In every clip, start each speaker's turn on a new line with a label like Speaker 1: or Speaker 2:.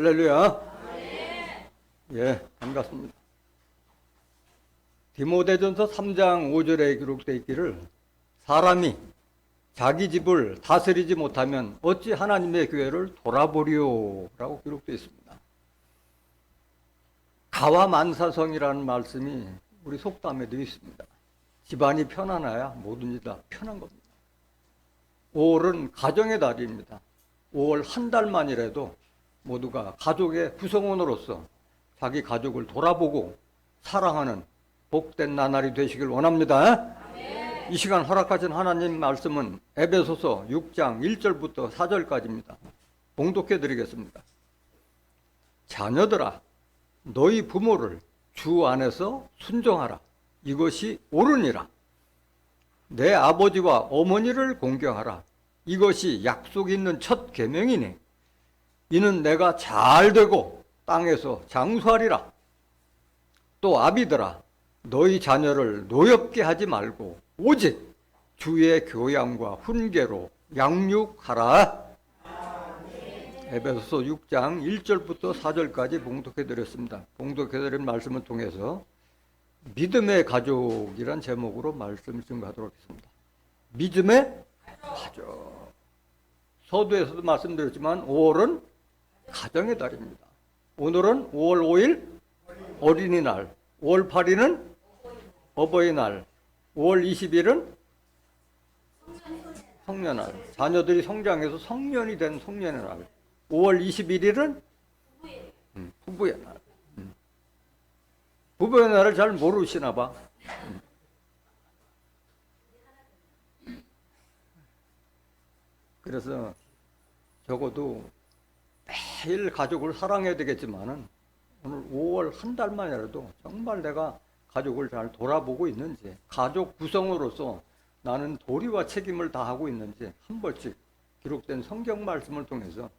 Speaker 1: 할렐루야. 예, 반갑습니다. 디모데전서 3장 5절에 기록되어 있기를 사람이 자기 집을 다스리지 못하면 어찌 하나님의 교회를 돌아보리요 라고 기록되어 있습니다. 가와만사성이라는 말씀이 우리 속담에도 있습니다. 집안이 편안해야 뭐든지 다 편한 겁니다. 5월은 가정의 달입니다. 5월 한 달만이라도 모두가 가족의 구성원으로서 자기 가족을 돌아보고 사랑하는 복된 나날이 되시길 원합니다. 이 시간 허락하신 하나님 말씀은 에베소서 6장 1절부터 4절까지입니다. 봉독해 드리겠습니다. 자녀들아, 너희 부모를 주 안에서 순종하라. 이것이 옳으니라. 내 아버지와 어머니를 공경하라. 이것이 약속 있는 첫 계명이니 이는 내가 잘 되고 땅에서 장수하리라. 또 아비들아, 너희 자녀를 노엽게 하지 말고 오직 주의 교양과 훈계로 양육하라. 에베소서 6장 1절부터 4절까지 봉독해드렸습니다. 봉독해드린 말씀을 통해서 믿음의 가족이란 제목으로 말씀을 증거하도록 하겠습니다. 믿음의 가족. 서두에서도 말씀드렸지만 5월은 가정의 달입니다. 오늘은 5월 5일 어린이날, 5월 8일은 어버이날, 5월 20일은 성년날. 자녀들이 성장해서 성년이 된 성년의 날. 5월 21일은 부부의 날. 부부의 날을 잘 모르시나 봐. 그래서 적어도 매일 가족을 사랑해야 되겠지만은 오늘 5월 한 달만이라도 정말 내가 가족을 잘 돌아보고 있는지, 가족 구성으로서 나는 도리와 책임을 다하고 있는지 한 번씩 기록된 성경 말씀을 통해서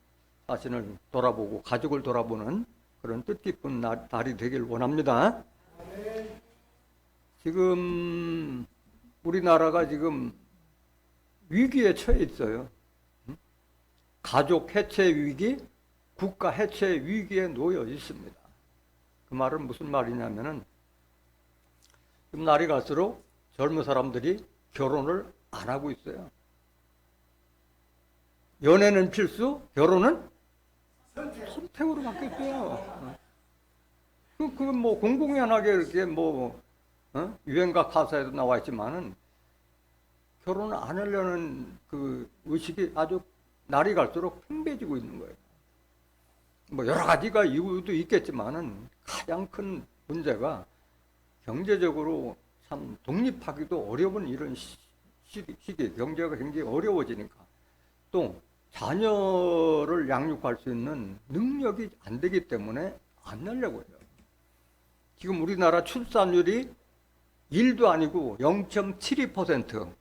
Speaker 1: 자신을 돌아보고 가족을 돌아보는 그런 뜻깊은 날이 되길 원합니다. 지금 우리나라가 지금 위기에 처해 있어요. 가족 해체 위기, 국가 해체 위기에 놓여 있습니다. 그 말은 무슨 말이냐면은 지금 날이 갈수록 젊은 사람들이 결혼을 안 하고 있어요. 연애는 필수, 결혼은 선택으로 바뀌었어요. 그건 뭐 공공연하게 이렇게 유행가 가사에도 나와 있지만은 결혼을 안 하려는 그 의식이 아주 날이 갈수록 팽배해지고 있는 거예요. 뭐 여러 가지가 이유도 있겠지만은 가장 큰 문제가 경제적으로 참 독립하기도 어려운 이런 시기, 경제가 굉장히 어려워지니까 또 자녀를 양육할 수 있는 능력이 안 되기 때문에 안 낳으려고 해요. 지금 우리나라 출산율이 1도 아니고 0.72%,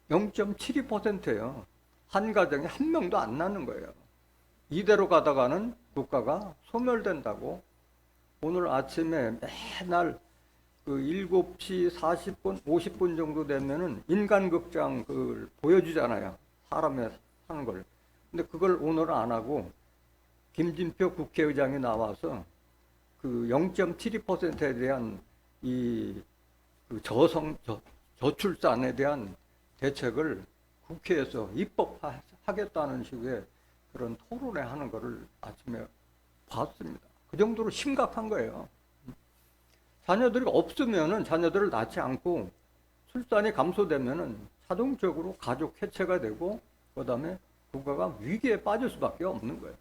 Speaker 1: 0.72%예요. 한 가정에 한 명도 안 낳는 거예요. 이대로 가다가는 국가가 소멸된다고 오늘 아침에 매날 그 7시 40분, 50분 정도 되면은 인간극장 그걸 보여주잖아요. 사람의 사는 걸. 근데 그걸 오늘 안 하고 김진표 국회의장이 나와서 그 0.72%에 대한 그 저출산에 대한 대책을 국회에서 입법하겠다는 식의 그런 토론회 하는 거를 아침에 봤습니다. 그 정도로 심각한 거예요. 자녀들이 없으면은 자녀들을 낳지 않고 출산이 감소되면은 자동적으로 가족 해체가 되고 그다음에 국가가 위기에 빠질 수밖에 없는 거예요.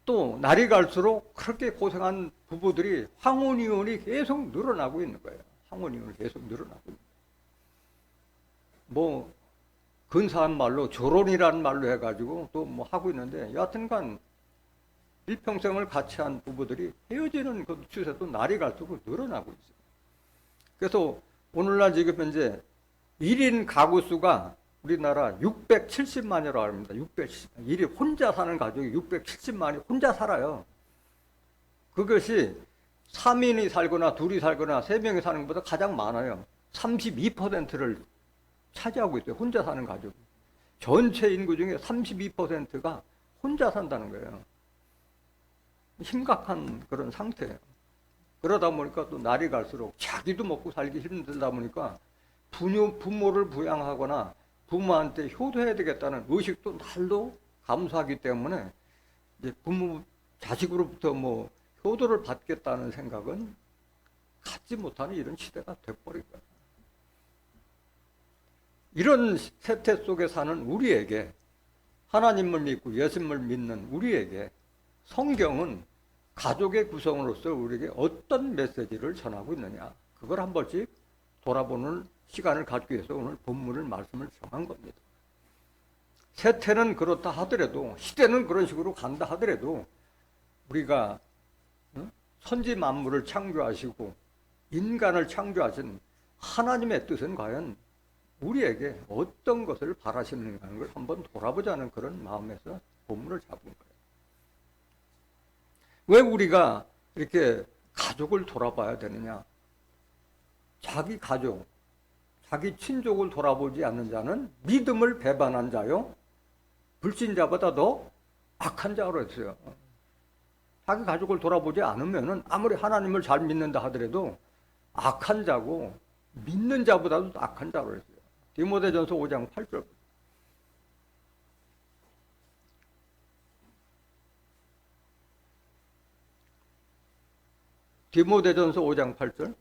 Speaker 1: 또 날이 갈수록 그렇게 고생한 부부들이 황혼이혼이 계속 늘어나고 있는 거예요. 황혼이혼이 계속 늘어나고 있는 거예요. 뭐 근사한 말로 결혼이라는 말로 해가지고 또 뭐 하고 있는데 여하튼간 일평생을 같이 한 부부들이 헤어지는 그 추세도 날이 갈수록 늘어나고 있어요. 그래서 오늘날 지금 현재 1인 가구 수가 우리나라 670만이라고 합니다. 670만. 1인 혼자 사는 가족이 670만이 혼자 살아요. 그것이 3인이 살거나 둘이 살거나 3명이 사는 것보다 가장 많아요. 32%를 차지하고 있어요. 혼자 사는 가족. 전체 인구 중에 32%가 혼자 산다는 거예요. 심각한 그런 상태예요. 그러다 보니까 또 날이 갈수록 자기도 먹고 살기 힘들다 보니까 부모를 부양하거나 부모한테 효도해야 되겠다는 의식도 날로 감소하기 때문에 이제 자식으로부터 뭐 효도를 받겠다는 생각은 갖지 못하는 이런 시대가 돼버린 거예요. 이런 세태 속에 사는 우리에게, 하나님을 믿고 예수님을 믿는 우리에게 성경은 가족의 구성으로서 우리에게 어떤 메시지를 전하고 있느냐, 그걸 한 번씩 돌아보는 시간을 갖기 위해서 오늘 본문을 말씀을 정한 겁니다. 세태는 그렇다 하더라도, 시대는 그런 식으로 간다 하더라도 우리가 선지 만물을 창조하시고 인간을 창조하신 하나님의 뜻은 과연 우리에게 어떤 것을 바라시는가 하는 걸 한번 돌아보자는 그런 마음에서 본문을 잡은 거예요. 왜 우리가 이렇게 가족을 돌아봐야 되느냐? 자기 가족, 자기 친족을 돌아보지 않는 자는 믿음을 배반한 자요, 불신자보다 더 악한 자로 했어요. 자기 가족을 돌아보지 않으면 아무리 하나님을 잘 믿는다 하더라도 악한 자고 믿는 자보다도 악한 자로 했어요. 디모데전서 5장 8절. 디모데전서 5장 8절.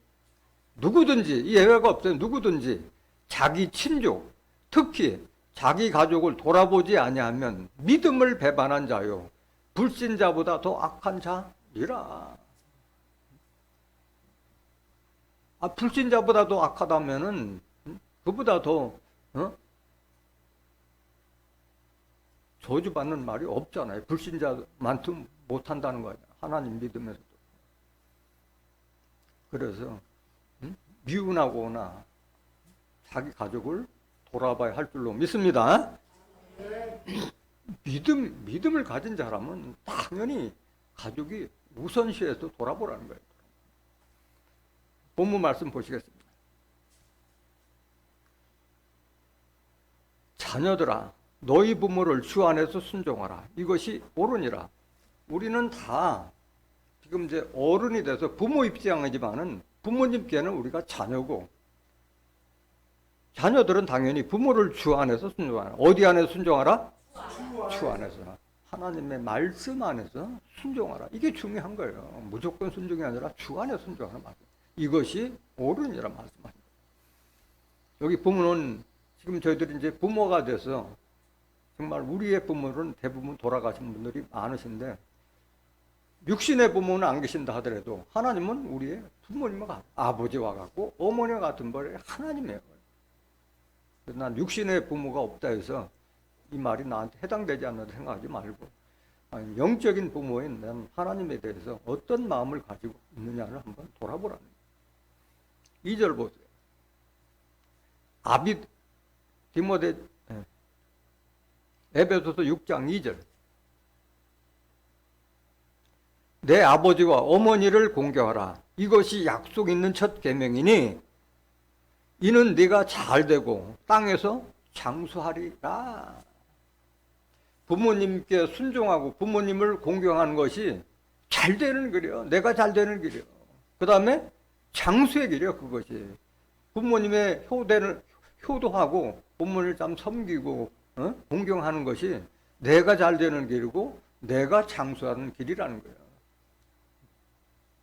Speaker 1: 누구든지, 예외가 없어요. 누구든지 자기 친족, 특히 자기 가족을 돌아보지 아니하면 믿음을 배반한 자요, 불신자보다 더 악한 자이라. 불신자보다 더 악하다면은 그보다 더 저주받는 말이 없잖아요. 불신자만큼 못한다는 거예요. 하나님 믿으면서도. 그래서 미운하거나 자기 가족을 돌아봐야 할 줄로 믿습니다. 믿음을 가진 사람은 당연히 가족이 우선시해서 돌아보라는 거예요. 본문 말씀 보시겠습니다. 자녀들아, 너희 부모를 주 안에서 순종하라. 이것이 옳으니라. 우리는 다 지금 이제 어른이 돼서 부모 입장이지만은 부모님께는 우리가 자녀고, 자녀들은 당연히 부모를 주 안에서 순종하라. 어디 안에서 순종하라? 주 안에서. 하나님의 말씀 안에서 순종하라. 이게 중요한 거예요. 무조건 순종이 아니라 주 안에 순종하는 말씀. 이것이 옳으니라 말씀합니다. 여기 보면은 지금 저희들이 이제 부모가 돼서 정말 우리의 부모는 대부분 돌아가신 분들이 많으신데, 육신의 부모는 안 계신다 하더라도 하나님은 우리의 부모님과 아버지와 같고 어머니와 같은 분이 하나님이에요. 난 육신의 부모가 없다 해서 이 말이 나한테 해당되지 않는다 생각하지 말고, 아니, 영적인 부모인 난 하나님에 대해서 어떤 마음을 가지고 있느냐를 한번 돌아보라는 거예요. 2절 보세요. 디모데 에베소서 6장 2절. 내 아버지와 어머니를 공경하라. 이것이 약속 있는 첫 계명이니 이는 네가 잘되고 땅에서 장수하리라. 부모님께 순종하고 부모님을 공경하는 것이 잘되는 길이요. 내가 잘되는 길이요. 그 다음에 장수의 길이요. 그것이 부모님의 효도하고 부모를 참 섬기고 공경하는 것이 내가 잘되는 길이고 내가 장수하는 길이라는 거예요.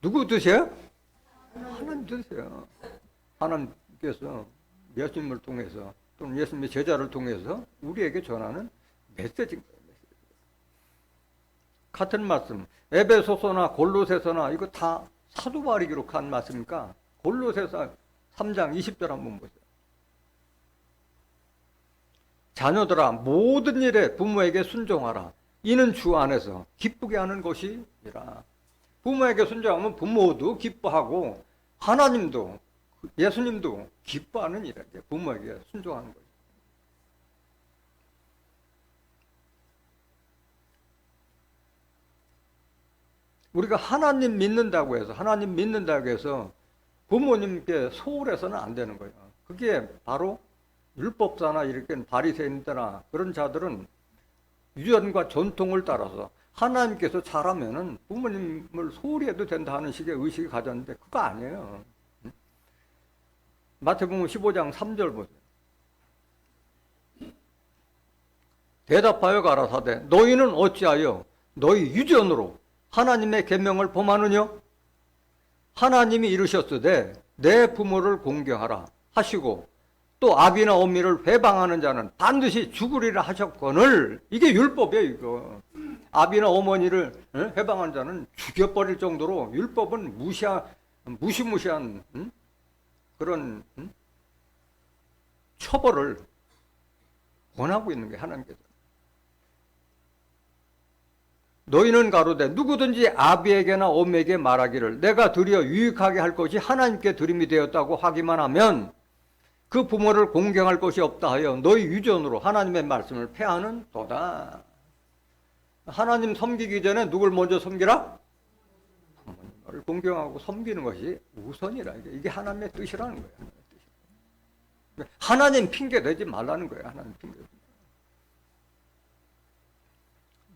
Speaker 1: 누구 뜻이에요? 하나님 뜻이에요. 하나님께서 예수님을 통해서 또는 예수님의 제자를 통해서 우리에게 전하는 메시지인 거예요. 같은 말씀, 에베소서나 골로새서나 이거 다 사도 바울이 기록한 말씀이니까 골로새서 3장 20절 한번 보세요. 자녀들아, 모든 일에 부모에게 순종하라. 이는 주 안에서 기쁘게 하는 것이니라. 부모에게 순종하면 부모도 기뻐하고 하나님도, 예수님도 기뻐하는 일이에요. 부모에게 순종하는 거예요. 우리가 하나님 믿는다고 해서 부모님께 소홀해서는 안 되는 거예요. 그게 바로 율법사나 이렇게 바리새인들이나 그런 자들은 유전과 전통을 따라서 하나님께서 잘하면은 부모님을 소홀히 해도 된다 하는 식의 의식이 가졌는데 그거 아니에요. 마태복음 15장 3절 보세요. 대답하여 가라사대 너희는 어찌하여 너희 유전으로 하나님의 계명을 범하느냐? 하나님이 이르셨으되 내 부모를 공경하라 하시고 또 아비나 어미를 회방하는 자는 반드시 죽으리라 하셨거늘. 이게 율법이에요. 이거 아비나 어머니를 회방하는 자는 죽여버릴 정도로 율법은 무시무시한 그런 처벌을 권하고 있는 게 하나님께서. 너희는 가로되 누구든지 아비에게나 어미에게 말하기를 내가 드려 유익하게 할 것이 하나님께 드림이 되었다고 하기만 하면 그 부모를 공경할 것이 없다 하여 너희 유전으로 하나님의 말씀을 폐하는 도다. 하나님 섬기기 전에 누굴 먼저 섬기라? 하나님을 공경하고 섬기는 것이 우선이라. 이게 하나님의 뜻이라는 거예요. 하나님 핑계 대지 말라는 거예요. 하나님 핑계.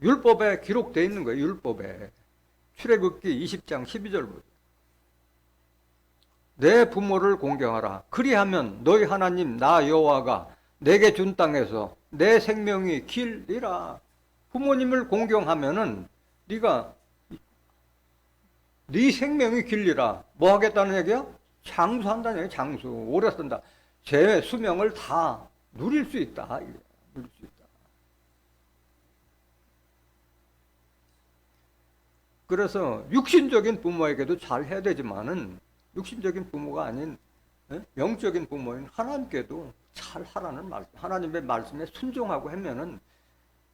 Speaker 1: 율법에 기록되어 있는 거예요. 율법에. 출애굽기 20장 12절 보세요. 내 부모를 공경하라. 그리하면 너희 하나님 나 여호와가 내게 준 땅에서 내 생명이 길리라. 부모님을 공경하면은 네가 네 생명이 길리라. 뭐 하겠다는 얘기야? 장수한다는 얘기야. 장수. 오래 산다. 제 수명을 다 누릴 수 있다. 누릴 수 있다. 그래서 육신적인 부모에게도 잘 해야 되지만은 육신적인 부모가 아닌 영적인 부모인 하나님께도 잘 하라는 말씀. 하나님의 말씀에 순종하고 하면은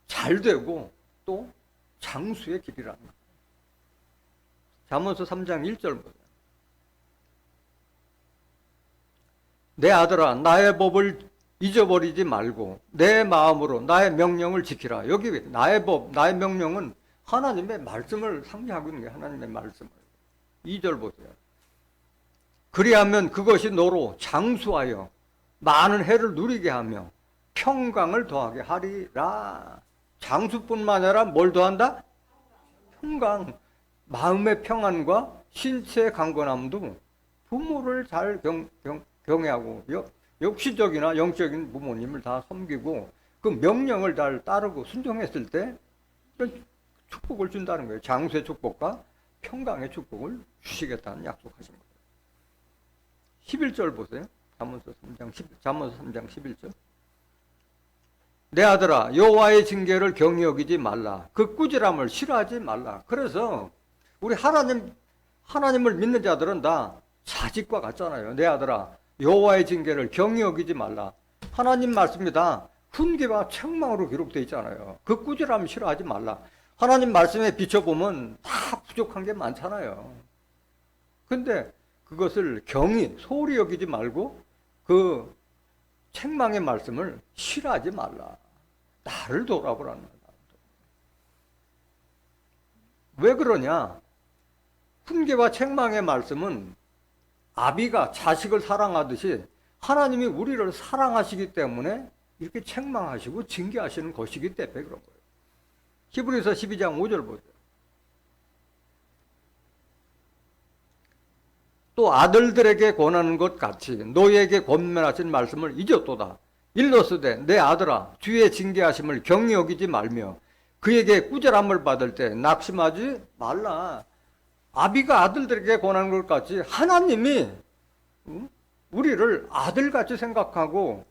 Speaker 1: 잘 되고 또 장수의 길이라는 거예요. 잠언서 3장 1절 보세요. 내 아들아 나의 법을 잊어버리지 말고 내 마음으로 나의 명령을 지키라. 여기 나의 법, 나의 명령은 하나님의 말씀을 상징하고 있는 거예요. 하나님의 말씀을. 2절 보세요. 그리하면 그것이 너로 장수하여 많은 해를 누리게 하며 평강을 더하게 하리라. 장수뿐만 아니라 뭘 더한다? 평강. 마음의 평안과 신체의 강건함도 부모를 잘 경외하고 육신적이나 영적인 부모님을 다 섬기고 그 명령을 잘 따르고 순종했을 때 축복을 준다는 거예요. 장수의 축복과 평강의 축복을 주시겠다는 약속하신 거예요. 11절 보세요. 잠언서 3장 11절. 내 아들아 여호와의 징계를 경히 여기지 말라. 그 꾸지람을 싫어하지 말라. 그래서 우리 하나님을 믿는 자들은 다 자식과 같잖아요. 내 아들아 여호와의 징계를 경히 여기지 말라. 하나님 말씀이 다 훈계와 책망으로 기록되어 있잖아요. 그 꾸지람 싫어하지 말라. 하나님 말씀에 비춰보면 다 부족한 게 많잖아요. 근데 그것을 경히 소홀히 여기지 말고 그 책망의 말씀을 싫어하지 말라. 나를 돌아보라는 거야. 왜 그러냐? 훈계와 책망의 말씀은 아비가 자식을 사랑하듯이 하나님이 우리를 사랑하시기 때문에 이렇게 책망하시고 징계하시는 것이기 때문에 그런 거예요. 히브리서 12장 5절 보세요. 또 아들들에게 권하는 것 같이 너희에게 권면하신 말씀을 잊었도다. 일러스되 내 아들아 주의 징계하심을 경히 여기지 말며 그에게 꾸절함을 받을 때 낙심하지 말라. 아비가 아들들에게 권하는 것 같이 하나님이 우리를 아들같이 생각하고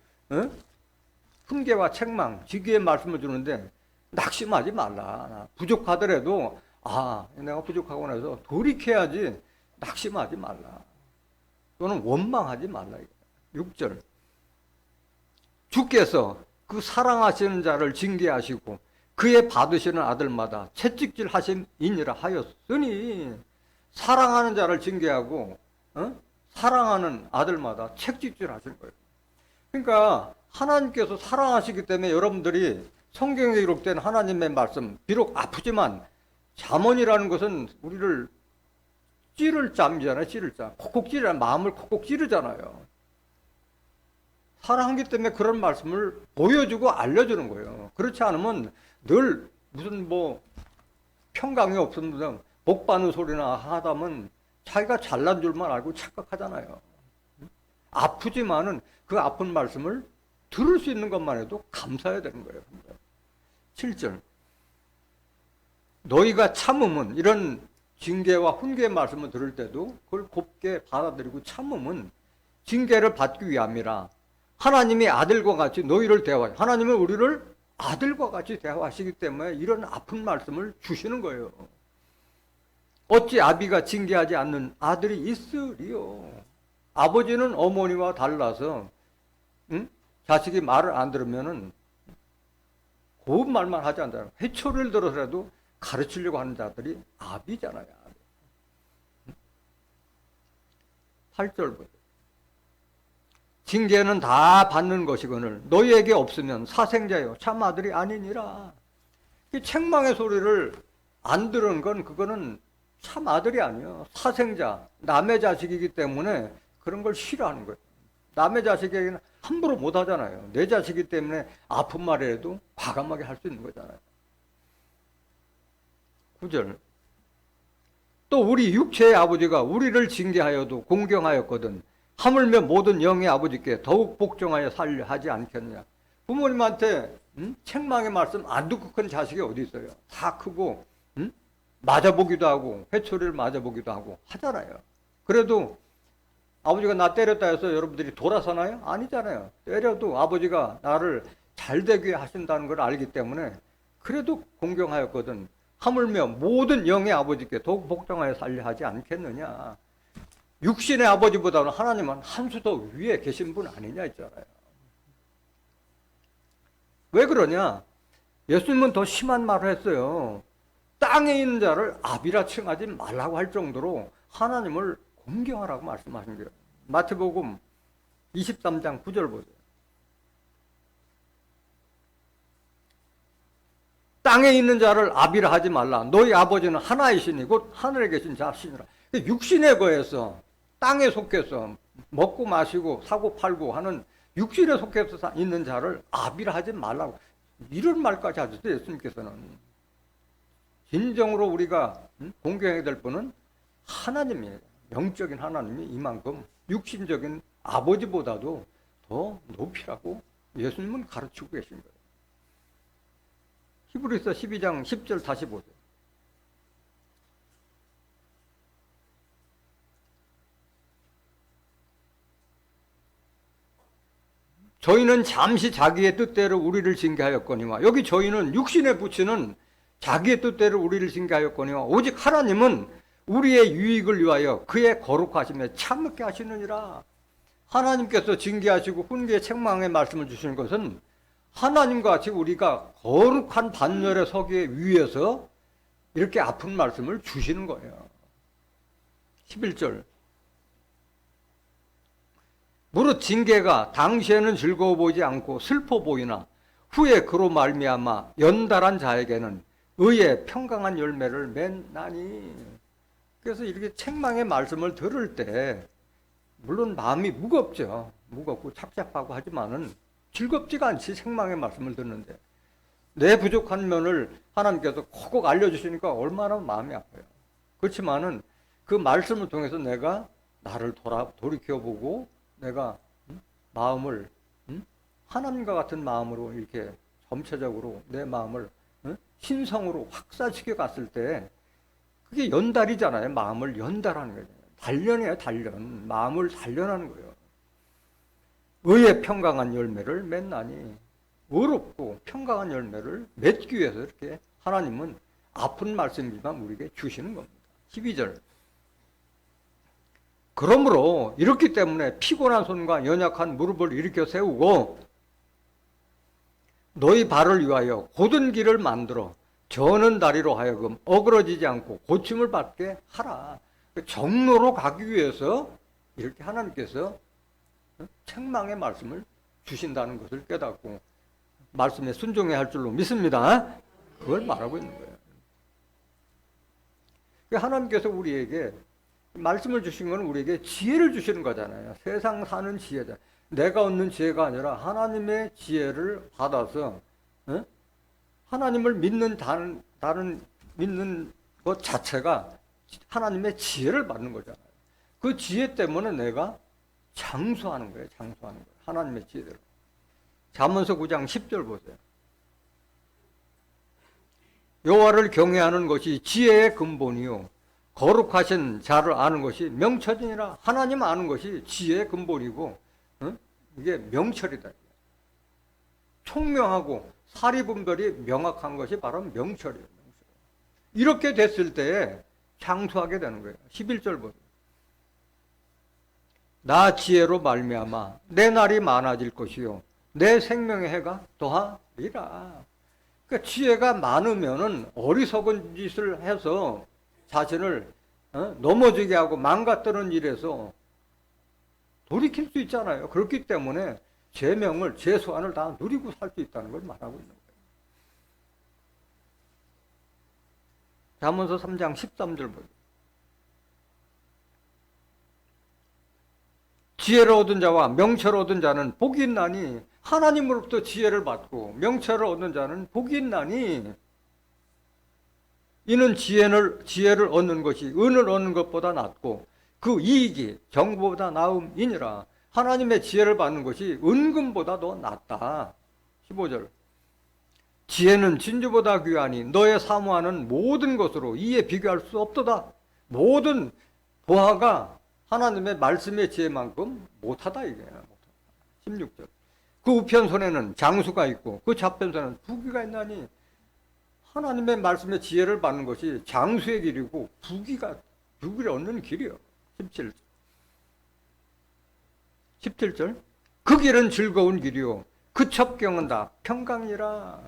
Speaker 1: 훈계와 책망, 지기의 말씀을 주는데 낙심하지 말라. 부족하더라도 내가 부족하고 나서 돌이켜야지. 낙심하지 말라. 또는 원망하지 말라. 6절. 주께서 그 사랑하시는 자를 징계하시고 그의 받으시는 아들마다 채찍질 하심이니라 하였으니 사랑하는 자를 징계하고 사랑하는 아들마다 채찍질 하시는 거예요. 그러니까 하나님께서 사랑하시기 때문에 여러분들이 성경에 기록된 하나님의 말씀 비록 아프지만 잠언이라는 것은 우리를 찌를 짬이잖아요. 찌를 짬. 콕콕 찌르잖아요. 마음을 콕콕 찌르잖아요. 사랑하기 때문에 그런 말씀을 보여주고 알려주는 거예요. 그렇지 않으면 늘 무슨 평강이 없으면 복 받는 소리나 하다면 자기가 잘난 줄만 알고 착각하잖아요. 아프지만은 그 아픈 말씀을 들을 수 있는 것만 해도 감사해야 되는 거예요. 7절. 너희가 참음은, 이런 징계와 훈계의 말씀을 들을 때도 그걸 곱게 받아들이고 참음은 징계를 받기 위함이라. 하나님이 아들과 같이 너희를 대화해. 하나님은 우리를 아들과 같이 대화하시기 때문에 이런 아픈 말씀을 주시는 거예요. 어찌 아비가 징계하지 않는 아들이 있으리요. 아버지는 어머니와 달라서 자식이 말을 안 들으면은 고운 말만 하지 않잖아요. 회초리를 들어서라도 가르치려고 하는 자들이 아비잖아요. 8절 보세요. 징계는 다 받는 것이거늘 너희에게 없으면 사생자요 참 아들이 아니니라. 이 책망의 소리를 안 들은 건 그거는 참 아들이 아니에요. 사생자, 남의 자식이기 때문에 그런 걸 싫어하는 거예요. 남의 자식에게는 함부로 못 하잖아요. 내 자식이기 때문에 아픈 말이라도 과감하게 할 수 있는 거잖아요. 9절. 또 우리 육체의 아버지가 우리를 징계하여도 공경하였거든 하물며 모든 영의 아버지께 더욱 복종하여 살려 하지 않겠냐. 부모님한테 책망의 말씀 안 듣고 큰 자식이 어디 있어요. 다 크고 맞아보기도 하고 회초리를 맞아보기도 하고 하잖아요. 그래도 아버지가 나 때렸다 해서 여러분들이 돌아서나요? 아니잖아요. 때려도 아버지가 나를 잘되게 하신다는 걸 알기 때문에 그래도 공경하였거든 하물며 모든 영의 아버지께 더욱 복종하여 살려 하지 않겠느냐. 육신의 아버지보다는 하나님은 한 수 더 위에 계신 분 아니냐 있잖아요. 왜 그러냐? 예수님은 더 심한 말을 했어요. 땅에 있는 자를 아비라 칭하지 말라고 할 정도로 하나님을 공경하라고 말씀하신 거예요. 마태복음 23장 9절 보세요. 땅에 있는 자를 아비라 하지 말라. 너희 아버지는 하나이시니 곧 하늘에 계신 자시니라. 육신에 거해서 땅에 속해서 먹고 마시고 사고 팔고 하는 육신에 속해서 있는 자를 아비라 하지 말라고 이런 말까지 하셨어요. 예수님께서는. 진정으로 우리가 공경해야 될 분은 하나님이에요. 영적인 하나님이 이만큼 육신적인 아버지보다도 더 높이라고 예수님은 가르치고 계신 거예요. 히브리서 12장 10절 다시 보세요. 저희는 잠시 자기의 뜻대로 우리를 징계하였거니와, 여기 저희는 육신에 붙이는 자기의 뜻대로 우리를 징계하였거니와 오직 하나님은 우리의 유익을 위하여 그의 거룩하심에 참게 하시느니라. 하나님께서 징계하시고 훈계의 책망의 말씀을 주시는 것은 하나님과 같이 우리가 거룩한 반열에 서기 위해서 이렇게 아픈 말씀을 주시는 거예요. 11절. 무릇 징계가 당시에는 즐거워 보이지 않고 슬퍼 보이나 후에 그로 말미암아 연달한 자에게는 의의 평강한 열매를 맺나니. 그래서 이렇게 책망의 말씀을 들을 때 물론 마음이 무겁죠. 무겁고 착잡하고 하지만은 즐겁지가 않지. 책망의 말씀을 듣는데 내 부족한 면을 하나님께서 콕콕 알려주시니까 얼마나 마음이 아파요. 그렇지만은 그 말씀을 통해서 내가 나를 돌이켜보고 내가 마음을 하나님과 같은 마음으로 이렇게 전체적으로 내 마음을 신성으로 확산시켜 갔을 때 그게 연달이잖아요. 마음을 연달하는 거예요. 단련이에요. 단련. 마음을 단련하는 거예요. 의의 평강한 열매를 맺나니, 의롭고 평강한 열매를 맺기 위해서 이렇게 하나님은 아픈 말씀이지만 우리에게 주시는 겁니다. 12절. 그러므로 이렇기 때문에 피곤한 손과 연약한 무릎을 일으켜 세우고 너희 발을 위하여 곧은 길을 만들어 저는 다리로 하여금 어그러지지 않고 고침을 받게 하라. 정로로 가기 위해서 이렇게 하나님께서 책망의 말씀을 주신다는 것을 깨닫고 말씀에 순종해야 할 줄로 믿습니다. 그걸 말하고 있는 거예요. 하나님께서 우리에게 말씀을 주신 건 우리에게 지혜를 주시는 거잖아요. 세상 사는 지혜다. 내가 얻는 지혜가 아니라 하나님의 지혜를 받아서 하나님을 믿는 다른 믿는 것 자체가 하나님의 지혜를 받는 거잖아요. 그 지혜 때문에 내가 장수하는 거예요. 장수하는 거예요. 하나님의 지혜대로. 잠언서 9장 10절 보세요. 여호와를 경외하는 것이 지혜의 근본이요 거룩하신 자를 아는 것이 명철이니라. 하나님 아는 것이 지혜의 근본이고 이게 명철이다. 총명하고 사리분별이 명확한 것이 바로 명철이에요. 이렇게 됐을 때에 장수하게 되는 거예요. 11절 보세요. 나 지혜로 말미암아 내 날이 많아질 것이요 내 생명의 해가 더하리라. 그러니까 지혜가 많으면은 어리석은 짓을 해서 자신을 넘어지게 하고 망가뜨리는 일에서 돌이킬 수 있잖아요. 그렇기 때문에 제명을, 제소한을 다 누리고 살 수 있다는 걸 말하고 있는 거예요. 잠언서 3장 13절 보세요. 지혜를 얻은 자와 명철을 얻은 자는 복이 있나니 하나님으로부터 지혜를 받고 명철을 얻는 자는 복이 있나니 이는 지혜를 얻는 것이 은을 얻는 것보다 낫고 그 이익이 정보보다 나음이니라. 하나님의 지혜를 받는 것이 은금보다 더 낫다. 15절. 지혜는 진주보다 귀하니 너의 사모하는 모든 것으로 이에 비교할 수 없도다. 모든 보화가 하나님의 말씀의 지혜만큼 못하다 이게요. 16절. 그 우편손에는 장수가 있고 그 좌편손에는 부귀가 있나니 하나님의 말씀의 지혜를 받는 것이 장수의 길이고 부귀를 얻는 길이요. 17절. 17절. 그 길은 즐거운 길이요 그 첩경은 다 평강이라.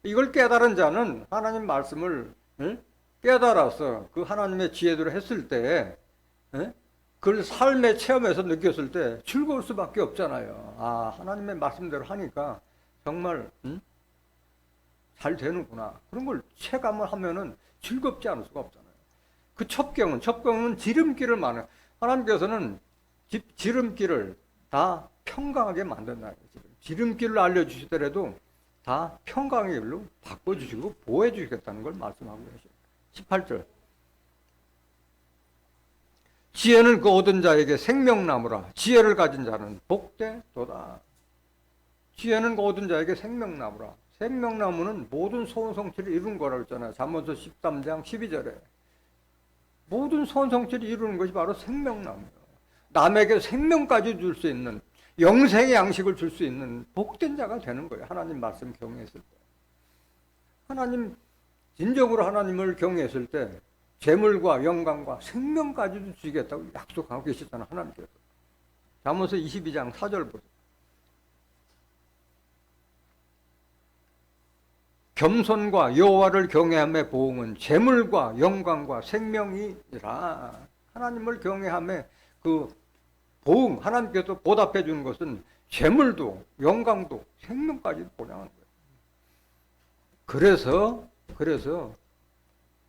Speaker 1: 이걸 깨달은 자는 하나님 말씀을 깨달아서 그 하나님의 지혜대로 했을 때 그걸 삶의 체험에서 느꼈을 때 즐거울 수밖에 없잖아요. 아, 하나님의 말씀대로 하니까 정말 잘 되는구나. 그런 걸 체감을 하면은 즐겁지 않을 수가 없잖아요. 그 첩경은 지름길을 말해요. 하나님께서는 지름길을 다 평강하게 만든다. 지름길을 알려주시더라도 다 평강의 길로 바꿔주시고 보호해주시겠다는 걸 말씀하고 계세요. 18절. 지혜는 그 얻은 자에게 생명나무라. 지혜를 가진 자는 복되도다. 지혜는 그 얻은 자에게 생명나무라. 생명나무는 모든 소원 성취를 이룬 거라고 했잖아요. 잠언서 13장 12절에. 모든 소원 성취를 이루는 것이 바로 생명나무예요. 남에게 생명까지 줄 수 있는, 영생의 양식을 줄 수 있는 복된 자가 되는 거예요. 하나님 말씀 경외했을 때. 진정으로 하나님을 경외했을 때 재물과 영광과 생명까지도 주시겠다고 약속하고 계시잖아요. 하나님께서. 잠언서 22장 4절 보세요. 겸손과 여호와를 경외함의 보응은 재물과 영광과 생명이라. 하나님을 경외함의 그 보응, 하나님께서 보답해 주는 것은 재물도 영광도 생명까지도 보장하는 거예요. 그래서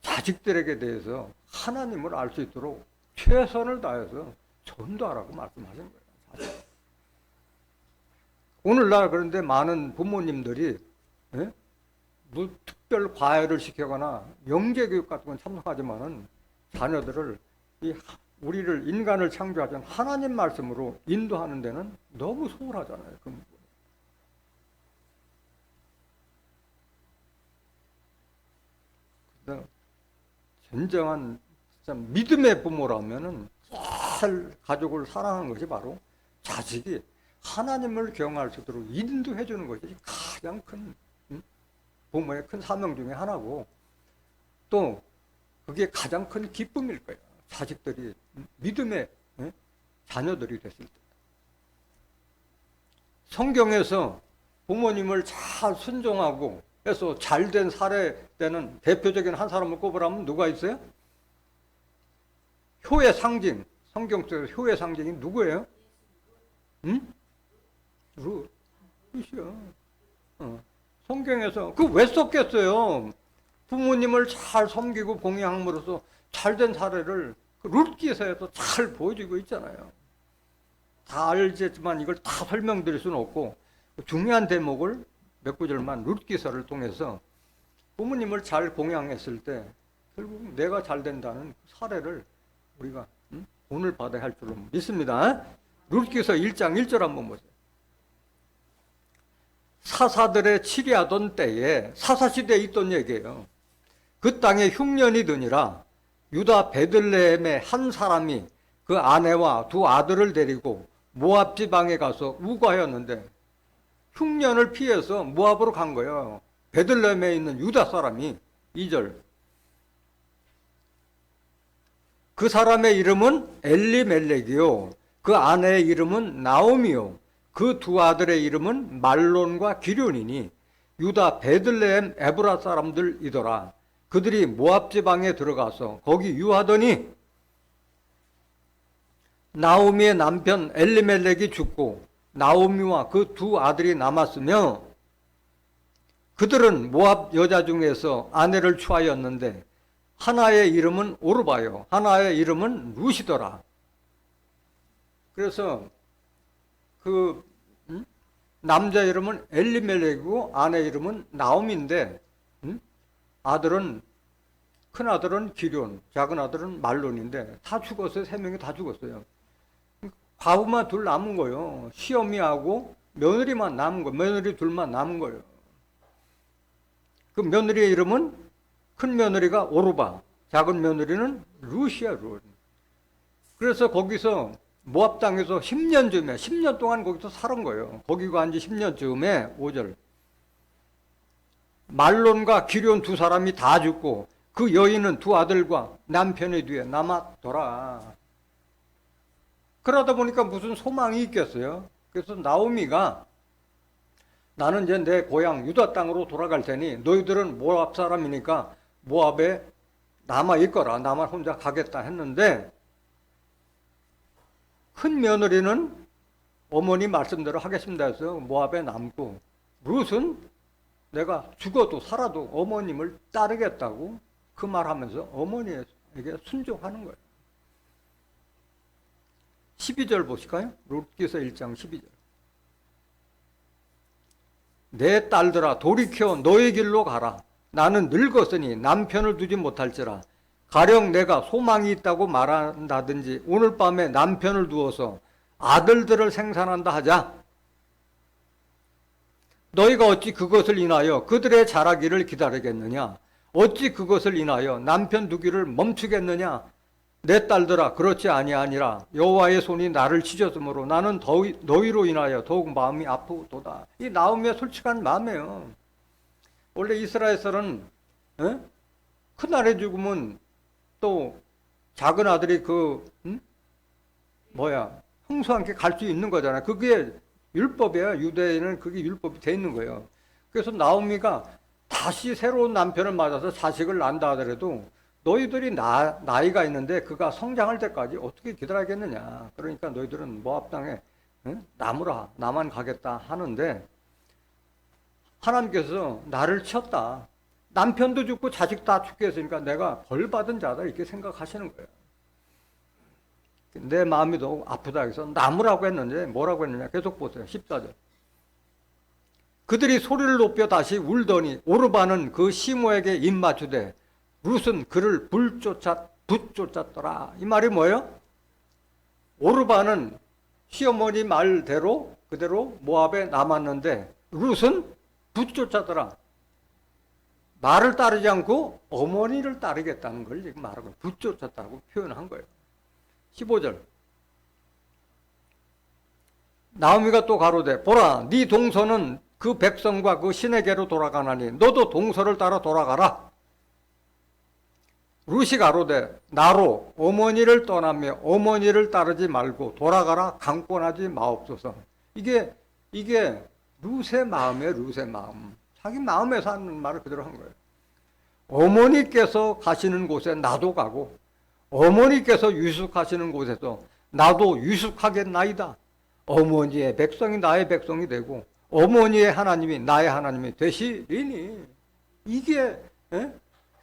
Speaker 1: 자식들에게 대해서 하나님을 알 수 있도록 최선을 다해서 전도하라고 말씀하신 거예요. 오늘날 그런데 많은 부모님들이 특별 과외를 시키거나 영재교육 같은 건 참석하지만은 자녀들을 우리를 인간을 창조하신 하나님 말씀으로 인도하는 데는 너무 소홀하잖아요. 그 부분. 진정한 믿음의 부모라면은 잘 가족을 사랑하는 것이 바로 자식이 하나님을 경외할 수 있도록 인도해 주는 것이 가장 큰 부모의 큰 사명 중에 하나고, 또 그게 가장 큰 기쁨일 거예요. 자식들이 믿음의 자녀들이 됐을 때. 성경에서 부모님을 잘 순종하고 해서 잘된 사례되는 대표적인 한 사람을 꼽으라면 누가 있어요? 효의 상징, 성경 속에서 효의 상징이 누구예요? 룻이요. 성경에서 그 왜 썼겠어요? 부모님을 잘 섬기고 봉양함으로써 잘된 사례를 그 룻기서에서 잘 보여주고 있잖아요. 다 알겠지만 이걸 다 설명드릴 수는 없고 중요한 대목을 몇 구절만 룻기서를 통해서 부모님을 잘 공양했을 때 결국 내가 잘 된다는 사례를 우리가 본을 받아야 할 줄로 믿습니다. 룻기서 1장 1절 한번 보세요. 사사들의 치리하던 때에, 사사시대에 있던 얘기예요. 그 땅에 흉년이 드니라 유다 베들레헴의 한 사람이 그 아내와 두 아들을 데리고 모압 지방에 가서 우거하였는데, 흉년을 피해서 모압으로 간 거예요. 베들레헴에 있는 유다 사람이. 2절. 그 사람의 이름은 엘리멜렉이요, 그 아내의 이름은 나오미요, 그 두 아들의 이름은 말론과 기륜이니 유다 베들레헴 에브라 사람들이더라. 그들이 모압 지방에 들어가서 거기 유하더니 나오미의 남편 엘리멜렉이 죽고 나오미와 그 두 아들이 남았으며, 그들은 모압 여자 중에서 아내를 취하였는데 하나의 이름은 오르바요, 하나의 이름은 룻이더라. 그래서 그 남자 이름은 엘리멜렉이고 아내 이름은 나오미인데, 아들은, 큰 아들은 기륜, 작은 아들은 말론인데 다 죽었어요. 세 명이 다 죽었어요. 과부만 둘 남은 거예요. 시어미하고 며느리만 남은 거예요. 며느리 둘만 남은 거예요. 그 며느리의 이름은, 큰 며느리가 오르바, 작은 며느리는 룻이야, 룻. 그래서 거기서 모압 땅에서 10년 동안 거기서 살은 거예요. 거기 간 지 10년쯤에 5절. 말론과 기륜 두 사람이 다 죽고 그 여인은 두 아들과 남편의 뒤에 남았더라. 그러다 보니까 무슨 소망이 있겠어요? 그래서 나오미가, 나는 이제 내 고향 유다 땅으로 돌아갈 테니 너희들은 모압 사람이니까 모압에 남아 있거라. 나만 혼자 가겠다 했는데, 큰 며느리는 어머니 말씀대로 하겠습니다 해서 모압에 남고, 룻은 내가 죽어도 살아도 어머님을 따르겠다고 그 말하면서 어머니에게 순종하는 거예요. 12절 보실까요? 룻기서 1장 12절. 내 딸들아 돌이켜 너의 길로 가라. 나는 늙었으니 남편을 두지 못할지라. 가령 내가 소망이 있다고 말한다든지 오늘 밤에 남편을 두어서 아들들을 생산한다 하자. 너희가 어찌 그것을 인하여 그들의 자라기를 기다리겠느냐? 어찌 그것을 인하여 남편 두기를 멈추겠느냐? 내 딸들아 그렇지 아니하니라. 여호와의 손이 나를 치셨으므로 나는 너희로 인하여 더욱 마음이 아프도다. 이 나오미의 솔직한 마음이에요. 원래 이스라엘에서는 큰 아들 죽으면 또 작은 아들이 형수와 함께 갈 수 있는 거잖아요. 그게 율법이에요. 유대인은 그게 율법이 돼 있는 거예요. 그래서 나오미가 다시 새로운 남편을 맞아서 자식을 낳는다 하더라도 너희들이 나이가 있는데 그가 성장할 때까지 어떻게 기다리겠느냐. 그러니까 너희들은 모압 땅에 남으라. 나만 가겠다 하는데, 하나님께서 나를 쳤다. 남편도 죽고 자식 다 죽게 했으니까 내가 벌 받은 자다 이렇게 생각하시는 거예요. 내 마음이 너무 아프다 해서 남으라고 했는데 뭐라고 했느냐. 계속 보세요. 14절. 그들이 소리를 높여 다시 울더니 오르바는 그 시모에게 입맞추되 룻은 그를 붙쫓았더라. 이 말이 뭐예요? 오르바는 시어머니 말대로 그대로 모압에 남았는데 룻은 붙쫓았더라. 말을 따르지 않고 어머니를 따르겠다는 걸 지금 말하고 붙쫓았다고 표현한 거예요. 15절. 나오미가 또 가로되 보라 네 동서는 그 백성과 그 신에게로 돌아가나니 너도 동서를 따라 돌아가라. 룻이 가로되 나로 어머니를 떠나며 어머니를 따르지 말고 돌아가라. 강권하지 마옵소서. 이게 룻의 마음이에요. 룻의 마음. 자기 마음에서 하는 말을 그대로 한 거예요. 어머니께서 가시는 곳에 나도 가고 어머니께서 유숙하시는 곳에서 나도 유숙하겠나이다. 어머니의 백성이 나의 백성이 되고 어머니의 하나님이 나의 하나님이 되시리니. 이게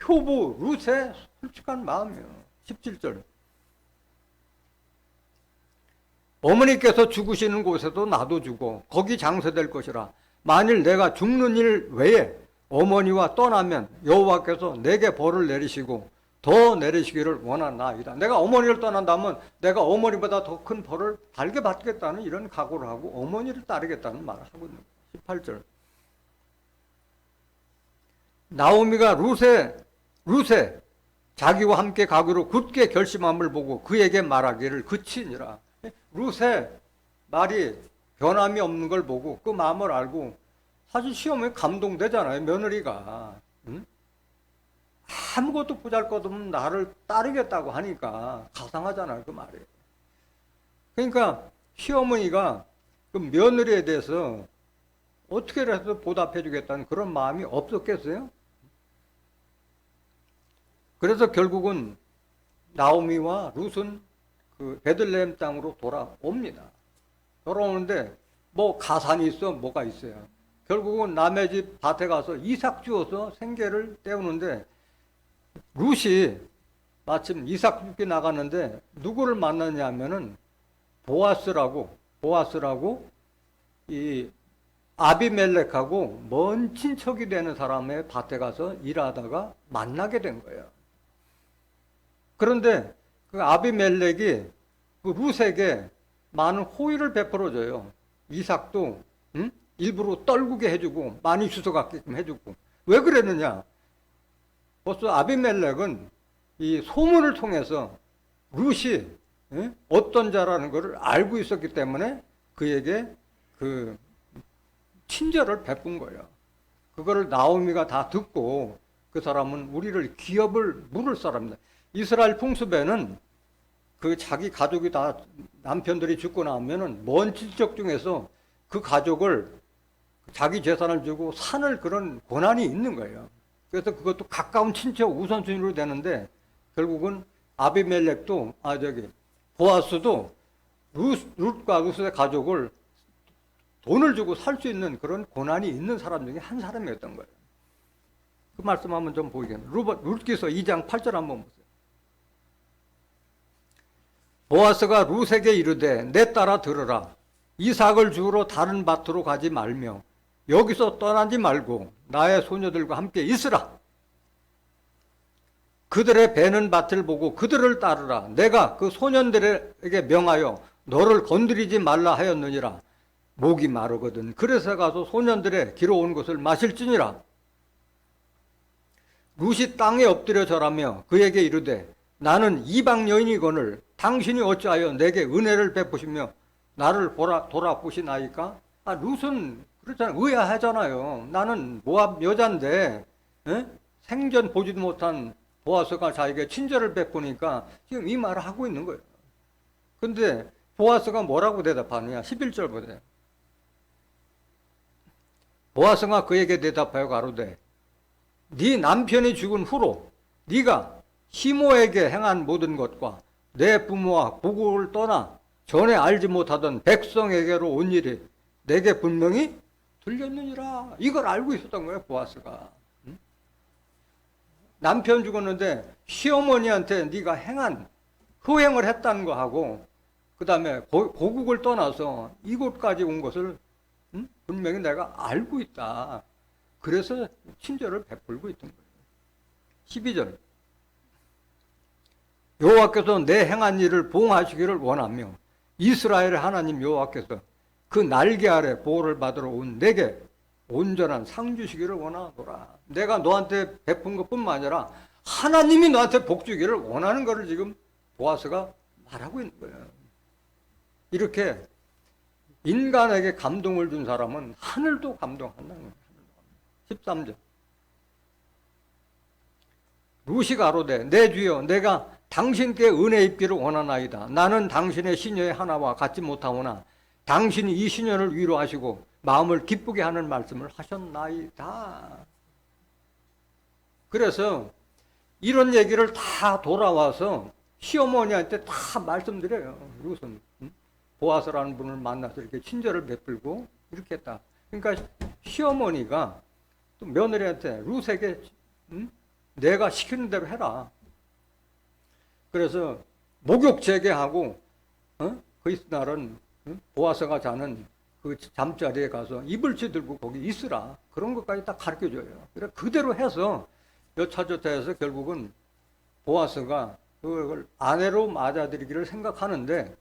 Speaker 1: 효부 룻의 솔직한 마음이에요. 17절. 어머니께서 죽으시는 곳에도 나도 죽어 거기 장사될 것이라. 만일 내가 죽는 일 외에 어머니와 떠나면 여호와께서 내게 벌을 내리시고 더 내리시기를 원하나이다. 내가 어머니를 떠난다면 내가 어머니보다 더 큰 벌을 달게 받겠다는 이런 각오를 하고 어머니를 따르겠다는 말을 하고 있는 거예요. 18절. 나오미가 루세 자기와 함께 가기로 굳게 결심함을 보고 그에게 말하기를 그치니라. 루세 말이 변함이 없는 걸 보고 그 마음을 알고 사실 시어머니 감동되잖아요. 며느리가 아무것도 보잘것없는 나를 따르겠다고 하니까 가상하잖아요. 그 말이. 그러니까 시어머니가 그 며느리에 대해서 어떻게 해서 보답해 주겠다는 그런 마음이 없었겠어요? 그래서 결국은 나오미와 룻은 그 베들레헴 땅으로 돌아옵니다. 돌아오는데 뭐 가산이 있어 뭐가 있어요. 결국은 남의 집 밭에 가서 이삭 주워서 생계를 때우는데 룻이 마침 이삭 줍기 나갔는데 누구를 만났냐 하면은 보아스라고 이 아비멜렉하고 먼 친척이 되는 사람의 밭에 가서 일하다가 만나게 된 거예요. 그런데 그 아비멜렉이 그 룻에게 많은 호의를 베풀어줘요. 이삭도 일부러 떨구게 해주고 많이 주워갖게끔 해주고. 왜 그랬느냐? 벌써 아비멜렉은 이 소문을 통해서 룻이 어떤 자라는 것을 알고 있었기 때문에 그에게 그 친절을 베푼 거예요. 그거를 나오미가 다 듣고 그 사람은 우리를 기업을 물을 사람이다. 이스라엘 풍습에는 그 자기 가족이 다 남편들이 죽고 나면은 먼 친척 중에서 그 가족을 자기 재산을 주고 사는 그런 권한이 있는 거예요. 그래서 그것도 가까운 친척 우선순위로 되는데 결국은 아비멜렉도 보아스도 룻과 룻의 가족을 돈을 주고 살 수 있는 그런 권한이 있는 사람 중에 한 사람이었던 거예요. 그 말씀 한번 좀 보이겠네요. 룻기서 2장 8절 한번 보세요. 보아스가 룻에게 이르되 내 딸아 들으라. 이삭을 주우러 다른 밭으로 가지 말며 여기서 떠나지 말고 나의 소녀들과 함께 있으라. 그들의 베는 밭을 보고 그들을 따르라. 내가 그 소년들에게 명하여 너를 건드리지 말라 하였느니라. 목이 마르거든. 그래서 가서 소년들의 길어온 것을 마실지니라. 룻이 땅에 엎드려 절하며 그에게 이르되 나는 이방 여인이거늘 당신이 어찌하여 내게 은혜를 베푸시며 나를 돌아보시나이까? 룻은 그렇잖아요. 의아하잖아요. 나는 모압 여잔데 생전 보지도 못한 보아스가 자기에게 친절을 베푸니까 지금 이 말을 하고 있는 거예요. 근데 보아스가 뭐라고 대답하느냐? 11절 보세요. 보아스가 그에게 대답하여 가로되 네 남편이 죽은 후로 네가 시모에게 행한 모든 것과 내 부모와 고국을 떠나 전에 알지 못하던 백성에게로 온 일이 내게 분명히 들렸느니라. 이걸 알고 있었던 거예요, 보아스가. 남편 죽었는데 시어머니한테 네가 행한 허행을 했다는 거 하고 그 다음에 고국을 떠나서 이곳까지 온 것을 분명히 내가 알고 있다. 그래서 친절을 베풀고 있던 거예요. 12절. 여호와께서 내 행한 일을 보응하시기를 원하며 이스라엘의 하나님 여호와께서 그 날개 아래 보호를 받으러 온 내게 온전한 상 주시기를 원하노라. 내가 너한테 베푼 것뿐만 아니라 하나님이 너한테 복 주기를 원하는 것을 지금 보아스가 말하고 있는 거예요. 이렇게 인간에게 감동을 준 사람은 하늘도 감동한다는 거예요. 13절. 룻이 가로되 내 주여 내가 당신께 은혜 입기를 원하나이다. 나는 당신의 시녀의 하나와 같지 못하오나 당신이 이 시녀를 위로하시고 마음을 기쁘게 하는 말씀을 하셨나이다. 그래서 이런 얘기를 다 돌아와서 시어머니한테 다 말씀드려요. 룻은 보아스라는 분을 만나서 이렇게 친절을 베풀고 이렇게 했다. 그러니까 시어머니가 또 며느리한테 룻에게 내가 시키는 대로 해라. 그래서 목욕 재개하고 그 이튿날은 보아스가 자는 그 잠자리에 가서 이불치 들고 거기 있으라. 그런 것까지 다 가르쳐 줘요. 그래 그대로 해서 여차저차 해서 결국은 보아스가 그걸 아내로 맞아들이기를 생각하는데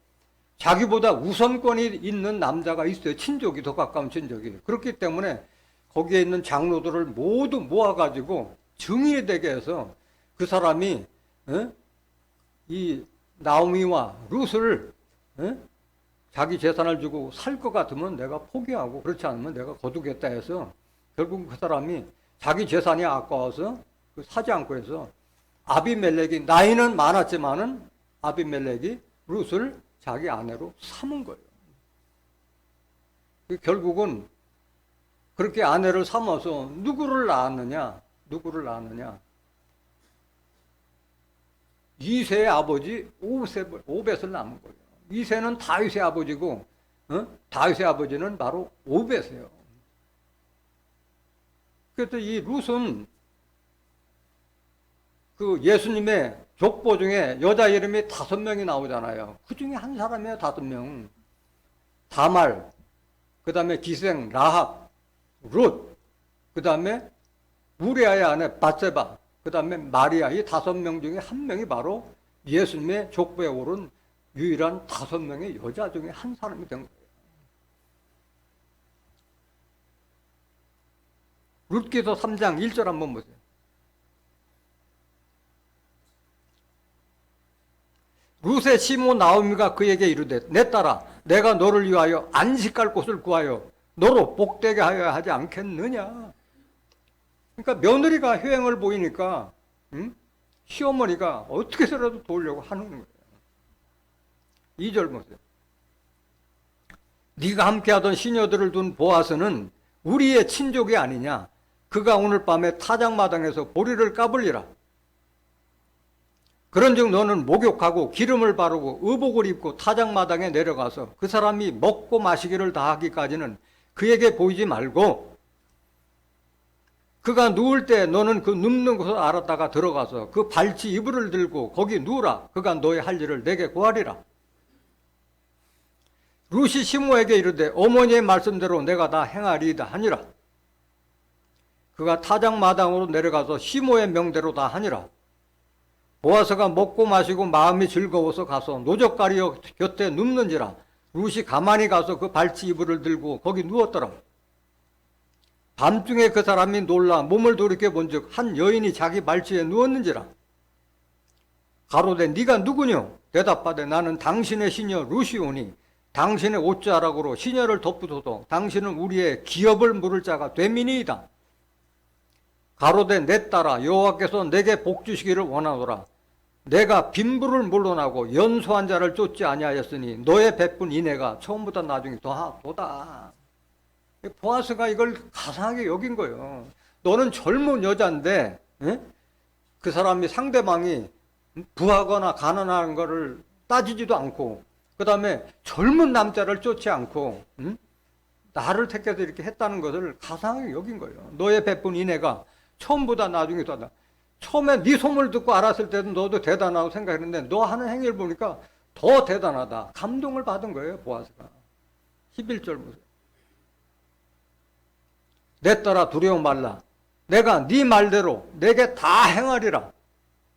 Speaker 1: 자기보다 우선권이 있는 남자가 있어요. 친족이, 더 가까운 친족이. 그렇기 때문에 거기에 있는 장로들을 모두 모아가지고 증인이 되게 해서 그 사람이 이 나오미와 룻을 자기 재산을 주고 살 것 같으면 내가 포기하고 그렇지 않으면 내가 거두겠다 해서 결국 그 사람이 자기 재산이 아까워서 사지 않고 해서 아비멜렉이 나이는 많았지만은 아비멜렉이 룻을 자기 아내로 삼은 거예요. 결국은 그렇게 아내를 삼아서 누구를 낳았느냐? 이세의 아버지 오벳을 낳은 거예요. 이세는 다윗의 아버지고 다윗의 아버지는 바로 오벳이에요. 그래서 이 룻은 그 예수님의 족보 중에 여자 이름이 5명이 나오잖아요. 그 중에 한 사람이에요. 5명. 다말, 그 다음에 기생 라합, 룻, 그 다음에 우리아의 아내 bat세바, 그 다음에 마리아. 이 5명 중에 한 명이 바로 예수님의 족보에 오른 유일한 5명의 여자 중에 한 사람이 된 거예요. 룻기서 3장 1절 한번 보세요. 룻의 시모 나오미가 그에게 이르되 내 딸아 내가 너를 위하여 안식할 곳을 구하여 너로 복되게 하여야 하지 않겠느냐. 그러니까 며느리가 효행을 보이니까 시어머니가 어떻게 해서라도 도우려고 하는 거예요. 2절 보세요. 네가 함께하던 시녀들을 둔 보아스는 우리의 친족이 아니냐. 그가 오늘 밤에 타작마당에서 보리를 까불리라. 그런즉 너는 목욕하고 기름을 바르고 의복을 입고 타작마당에 내려가서 그 사람이 먹고 마시기를 다 하기까지는 그에게 보이지 말고 그가 누울 때 너는 그 눕는 곳을 알았다가 들어가서 그 발치 이불을 들고 거기 누우라. 그가 너의 할 일을 내게 구하리라. 룻이 시모에게 이르되 어머니의 말씀대로 내가 다 행하리이다 하니라. 그가 타작마당으로 내려가서 시모의 명대로 다 하니라. 보아스가 먹고 마시고 마음이 즐거워서 가서 노적가리어 곁에 눕는지라. 룻이 가만히 가서 그 발치 이불을 들고 거기 누웠더라. 밤중에 그 사람이 놀라 몸을 돌이켜 본즉 한 여인이 자기 발치에 누웠는지라. 가로되 네가 누구뇨? 대답하되 나는 당신의 시녀 룻이오니 당신의 옷자락으로 시녀를 덮으소서. 당신은 우리의 기업을 물을 자가 되미니이다. 가로되 내 딸아 여호와께서 내게 복 주시기를 원하노라. 내가 빈부를 물러나고 연소한 자를 쫓지 아니하였으니 너의 베푼 인애가 처음보다 나중에 더하도다. 보아스가 이걸 가상하게 여긴 거예요. 너는 젊은 여자인데 그 사람이 상대방이 부하거나 가난한 거를 따지지도 않고 그 다음에 젊은 남자를 쫓지 않고 나를 택해서 이렇게 했다는 것을 가상하게 여긴 거예요. 너의 베푼 인애가 처음보다 나중에 더하다. 처음에 네 소문을 듣고 알았을 때도 너도 대단하다고 생각했는데 너 하는 행위를 보니까 더 대단하다. 감동을 받은 거예요. 보아스가. 11절 보세요. 내 딸아 두려워 말라. 내가 네 말대로 내게 다 행하리라.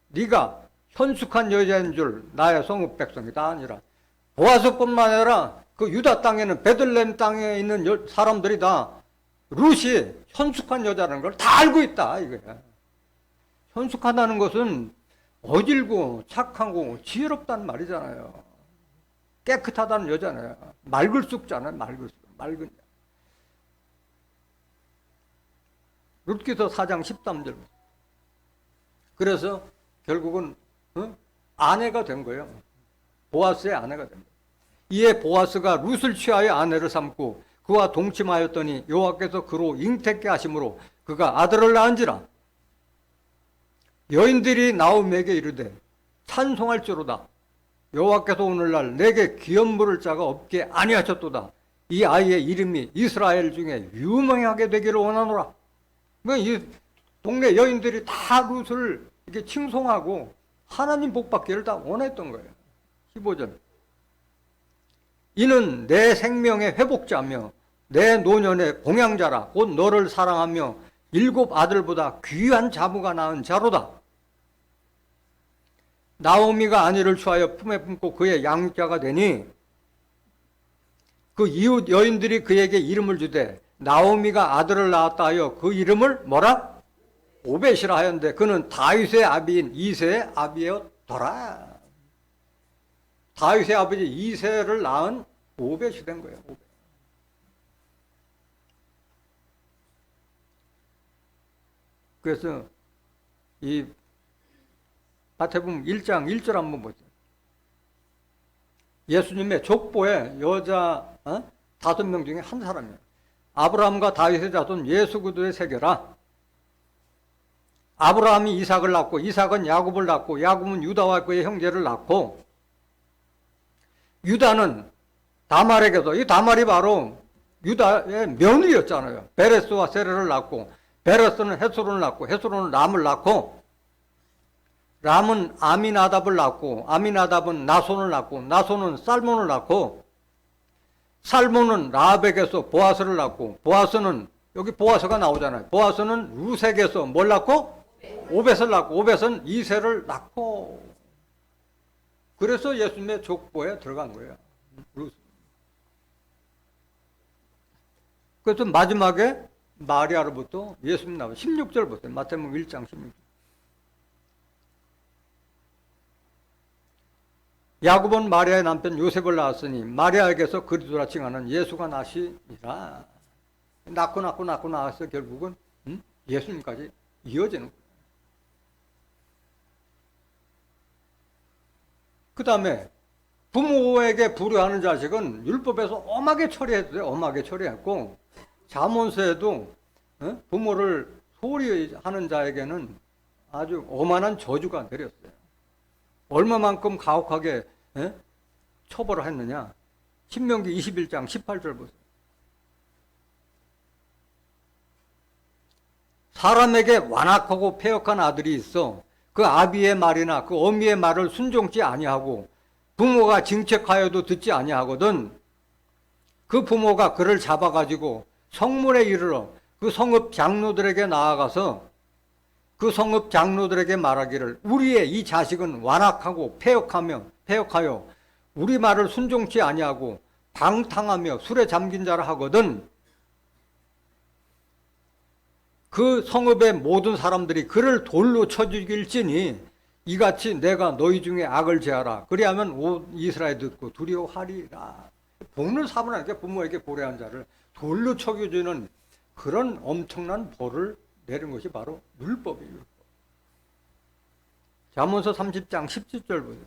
Speaker 1: 네가 현숙한 여자인 줄 나의 성읍 백성이다 아니라. 보아스뿐만 아니라 그 유다 땅에는 베들레헴 땅에 있는 사람들이 다 룻이 현숙한 여자라는 걸 다 알고 있다 이거야. 현숙하다는 것은 어질고 착하고 지혜롭다는 말이잖아요. 깨끗하다는 여자잖아요. 맑을 쑥잖아요. 맑은. 룻기서 4장 13절. 그래서 결국은 아내가 된 거예요. 보아스의 아내가 된 거예요. 이에 보아스가 룻을 취하여 아내를 삼고 그와 동침하였더니 여호와께서 그로 잉태케 하심으로 그가 아들을 낳은지라. 여인들이 나오미에게 이르되 찬송할지로다. 여호와께서 오늘날 내게 기업 물을 자가 없게 아니하셨도다. 이 아이의 이름이 이스라엘 중에 유명하게 되기를 원하노라. 이 동네 여인들이 다 룻을 이렇게 칭송하고 하나님 복받기를 다 원했던 거예요. 15절. 이는 내 생명의 회복자며 내 노년의 봉양자라. 곧 너를 사랑하며 7 아들보다 귀한 자부가 낳은 자로다. 나오미가 아내를 취하여 품에 품고 그의 양육자가 되니 그 이웃 여인들이 그에게 이름을 주되 나오미가 아들을 낳았다 하여 그 이름을 뭐라? 오벳이라 하였는데 그는 다윗의 아비인 이새의 아비였더라. 다윗의 아버지 이새를 낳은 오벳이 된 거예요. 오벳. 그래서 이 마태복음 1장 1절 한번 보세요. 예수님의 족보에 여자 5명 중에 한 사람이에요. 아브라함과 다윗의 자손 예수 그리스도의 세계라. 아브라함이 이삭을 낳고 이삭은 야곱을 낳고 야곱은 유다와 그의 형제를 낳고 유다는 다말에게서, 이 다말이 바로 유다의 며느리였잖아요. 베레스와 세레를 낳고 베레스는 헤스론을 낳고 헤스론은 람을 낳고 람은 아미나답을 낳고 아미나답은 나손을 낳고 나손은 살몬을 낳고 살몬은 라합에게서 보아스를 낳고 보아스는, 여기 보아스가 나오잖아요. 보아스는 루색에서 뭘 낳고? 오벳을 낳고 오벳은 이새를 낳고. 그래서 예수님의 족보에 들어간 거예요. 그래서 마지막에 마리아로부터 예수님 나와요. 16절 보세요. 마태복음 1장 16절. 야곱은 마리아의 남편 요셉을 낳았으니 마리아에게서 그리스도라 칭하는 예수가 나시니라. 낳고 낳아서 결국은 예수님까지 이어지는 거예요. 그 다음에 부모에게 불효하는 자식은 율법에서 엄하게 처리했어요. 엄하게 처리했고 잠언서에도 부모를 소홀히 하는 자에게는 아주 오만한 저주가 내렸어요. 얼마만큼 가혹하게 처벌을 했느냐. 신명기 21장 18절 보세요. 사람에게 완악하고 패역한 아들이 있어 그 아비의 말이나 그 어미의 말을 순종치 아니하고 부모가 징책하여도 듣지 아니하거든 그 부모가 그를 잡아가지고 성문에 이르러 그 성읍 장로들에게 나아가서 그 성읍 장로들에게 말하기를 우리의 이 자식은 완악하고 패역하여 우리 말을 순종치 아니하고 방탕하며 술에 잠긴 자라 하거든 그 성읍의 모든 사람들이 그를 돌로 쳐 죽일지니 이같이 내가 너희 중에 악을 제하라. 그리하면 온 이스라엘 듣고 두려워하리라. 복을 사분하게 부모에게 고래한 자를 돌로 쳐 죽이는 그런 엄청난 벌을 내린 것이 바로 율법이에요. 율법. 잠언서 30장 17절 보세요.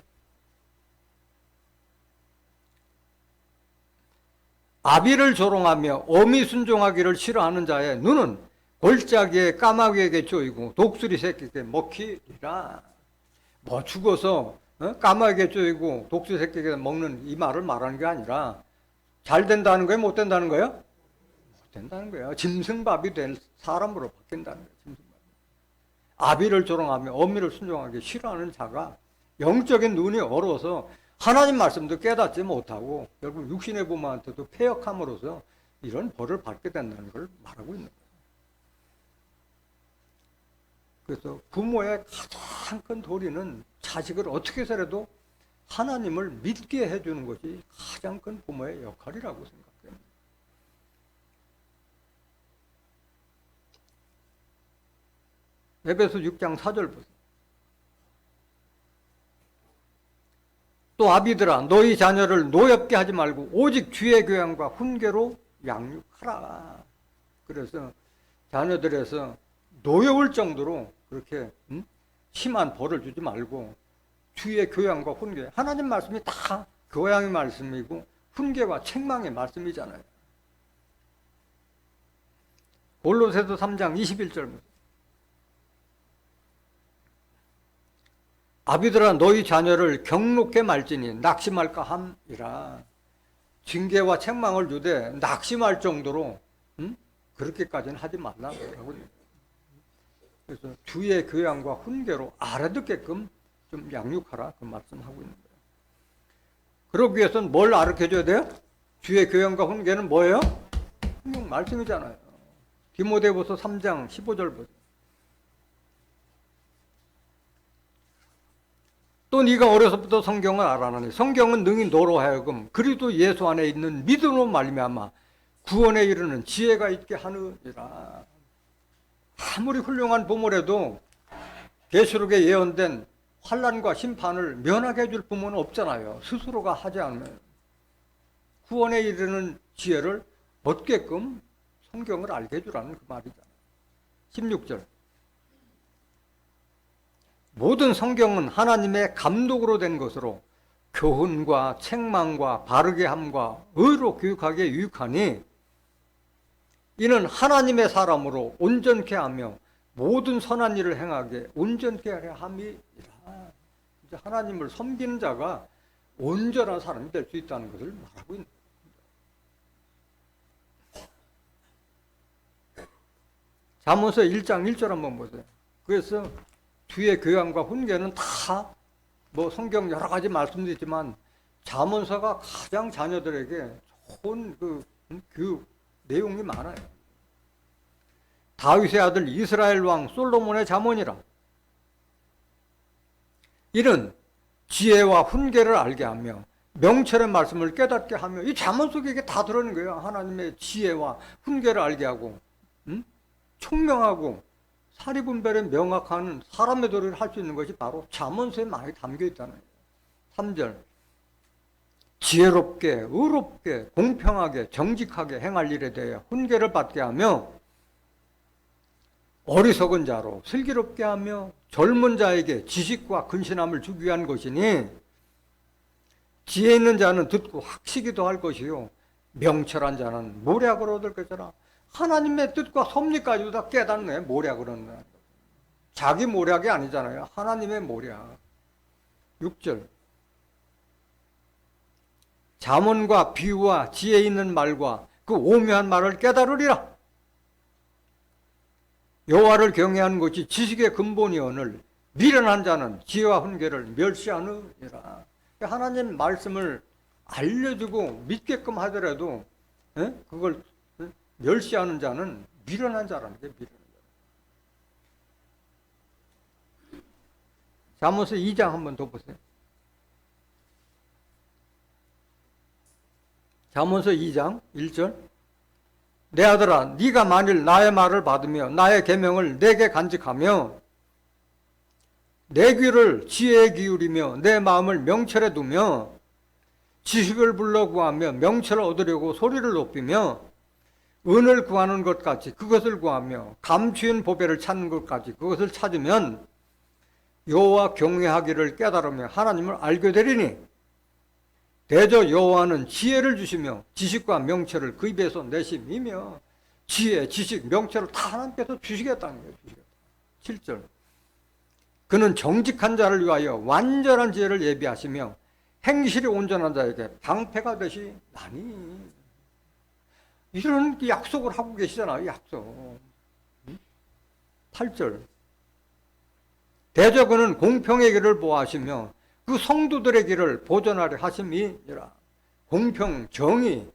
Speaker 1: 아비를 조롱하며 어미 순종하기를 싫어하는 자의 눈은 골짜기에 까마귀에게 쪼이고 독수리 새끼에게 먹히리라. 뭐 죽어서 까마귀에게 쪼이고 독수리 새끼에게 먹는 이 말을 말하는 게 아니라 잘 된다는 거예요? 못 된다는 거예요? 못 된다는 거예요. 짐승밥이 될 사람으로 바뀐다는 거예요. 짐승밥. 아비를 조롱하며 어미를 순종하기 싫어하는 자가 영적인 눈이 얼어서 하나님 말씀도 깨닫지 못하고 결국 육신의 부모한테도 패역함으로써 이런 벌을 받게 된다는 걸 말하고 있는 거예요. 그래서 부모의 가장 큰 도리는 자식을 어떻게 해서라도 하나님을 믿게 해주는 것이 가장 큰 부모의 역할이라고 생각해요. 에베소 6장 4절 보세요. 또 아비들아 너희 자녀를 노엽게 하지 말고 오직 주의 교양과 훈계로 양육하라. 그래서 자녀들에서 노여울 정도로 그렇게 심한 벌을 주지 말고 주의 교양과 훈계, 하나님 말씀이 다 교양의 말씀이고 훈계와 책망의 말씀이잖아요. 골로새서 3장 21절 아비들아 너희 자녀를 경록게 말지니 낙심할까 함이라. 징계와 책망을 주되 낙심할 정도로 그렇게까지는 하지 말라고. 그래서 주의 교양과 훈계로 알아듣게끔 좀 양육하라 그 말씀하고 있는 거예요. 그러기 위해서는 뭘 알려줘야 돼요? 주의 교양과 훈계는 뭐예요? 성경 말씀이잖아요. 디모데후서 3장 15절 보세요. 또 네가 어려서부터 성경을 알아나니 성경은 능히 너로 하여금 그리스도 예수 안에 있는 믿음으로 말미암아 구원에 이르는 지혜가 있게 하느니라. 아무리 훌륭한 부모라도 계시록에 예언된 환난과 심판을 면하게 해줄 부모는 없잖아요. 스스로가 하지 않으면. 구원에 이르는 지혜를 얻게끔 성경을 알게 해주라는 그 말이잖아요. 16절. 모든 성경은 하나님의 감독으로 된 것으로 교훈과 책망과 바르게 함과 의로 교육하기에 유익하니 이는 하나님의 사람으로 온전케 하며 모든 선한 일을 행하게 온전케 하려 함이라. 이제 하나님을 섬기는 자가 온전한 사람이 될 수 있다는 것을 말하고 있는 거예요. 잠언서 1장 1절 한번 보세요. 그래서 뒤에 교양과 훈계는 다 뭐 성경 여러 가지 말씀도 있지만 잠언서가 가장 자녀들에게 좋은 그 교육 내용이 많아요. 다윗의 아들 이스라엘 왕 솔로몬의 잠언이라. 이는 지혜와 훈계를 알게 하며 명철의 말씀을 깨닫게 하며, 이 잠언 속에 이게 다 들어있는 거예요. 하나님의 지혜와 훈계를 알게 하고, 총명하고 사리분별에 명확한 사람의 도리를 할 수 있는 것이 바로 잠언서에 많이 담겨 있다는 거예요. 3절. 지혜롭게, 의롭게, 공평하게, 정직하게 행할 일에 대해 훈계를 받게 하며 어리석은 자로 슬기롭게 하며 젊은 자에게 지식과 근신함을 주기 위한 것이니 지혜 있는 자는 듣고 학식이 더할 것이요 명철한 자는 모략을 얻을 것이라. 하나님의 뜻과 섭리까지도 다 깨닫는 거예요. 모략을 얻는 거예요. 자기 모략이 아니잖아요. 하나님의 모략. 6절. 잠언과 비유와 지혜 있는 말과 그 오묘한 말을 깨달으리라. 여호와를 경외하는 것이 지식의 근본이오늘 미련한 자는 지혜와 훈계를 멸시하느니라. 하나님 말씀을 알려주고 믿게끔 하더라도 그걸 멸시하는 자는 미련한 자라는 게 미련한 자. 잠언서 2장 한번 더 보세요. 잠언서 2장 1절. 내 아들아, 네가 만일 나의 말을 받으며 나의 계명을 내게 간직하며 내 귀를 지혜에 기울이며 내 마음을 명철에 두며 지식을 불러 구하며 명철을 얻으려고 소리를 높이며 은을 구하는 것 같이 그것을 구하며 감추인 보배를 찾는 것 같이 그것을 찾으면 여호와 경외하기를 깨달으며 하나님을 알게 되리니 대저 여호와는 지혜를 주시며 지식과 명철을 그 입에서 내심이며 지혜, 지식, 명철을 다 하나님께서 주시겠다는 거예요. 7절. 그는 정직한 자를 위하여 완전한 지혜를 예비하시며 행실이 온전한 자에게 방패가 되시나니. 이런 약속을 하고 계시잖아요. 약속. 8절. 대저 그는 공평의 길을 보호하시며 그 성도들의 길을 보존하려 하심이니라. 공평, 정의,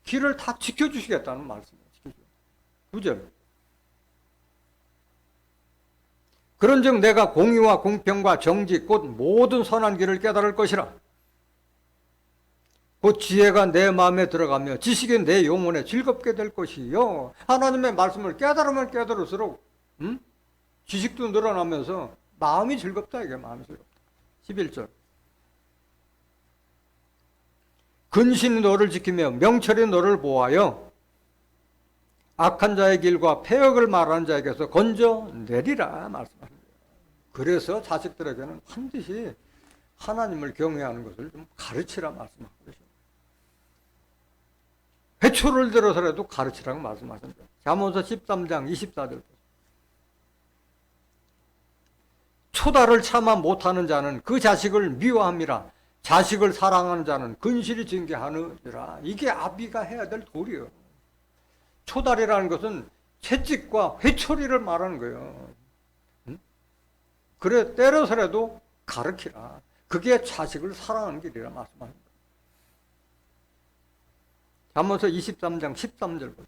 Speaker 1: 길을 다 지켜주시겠다는 말씀이에요. 9절. 그런즉 내가 공의와 공평과 정직 곧 모든 선한 길을 깨달을 것이라. 곧 지혜가 내 마음에 들어가며 지식이 내 영혼에 즐겁게 될 것이요. 하나님의 말씀을 깨달으면 깨달을수록 지식도 늘어나면서 마음이 즐겁다. 이게 마음이 즐겁다. 11절. 근신이 너를 지키며 명철이 너를 보호하여 악한 자의 길과 폐역을 말하는 자에게서 건져내리라 말씀합니다. 그래서 자식들에게는 반드시 하나님을 경외하는 것을 좀 가르치라 말씀하고 계십니다. 회초를 들어서라도 가르치라고 말씀하십니다. 잠언서 13장 24절. 초다를 참아 못하는 자는 그 자식을 미워함이라. 자식을 사랑하는 자는 근실이 징계하느니라. 이게 아비가 해야 될 도리예요. 초달이라는 것은 채찍과 회초리를 말하는 거예요. 그래 때려서라도 가르치라. 그게 자식을 사랑하는 길이라 말씀합니다. 잠언서 23장 13절 보세요.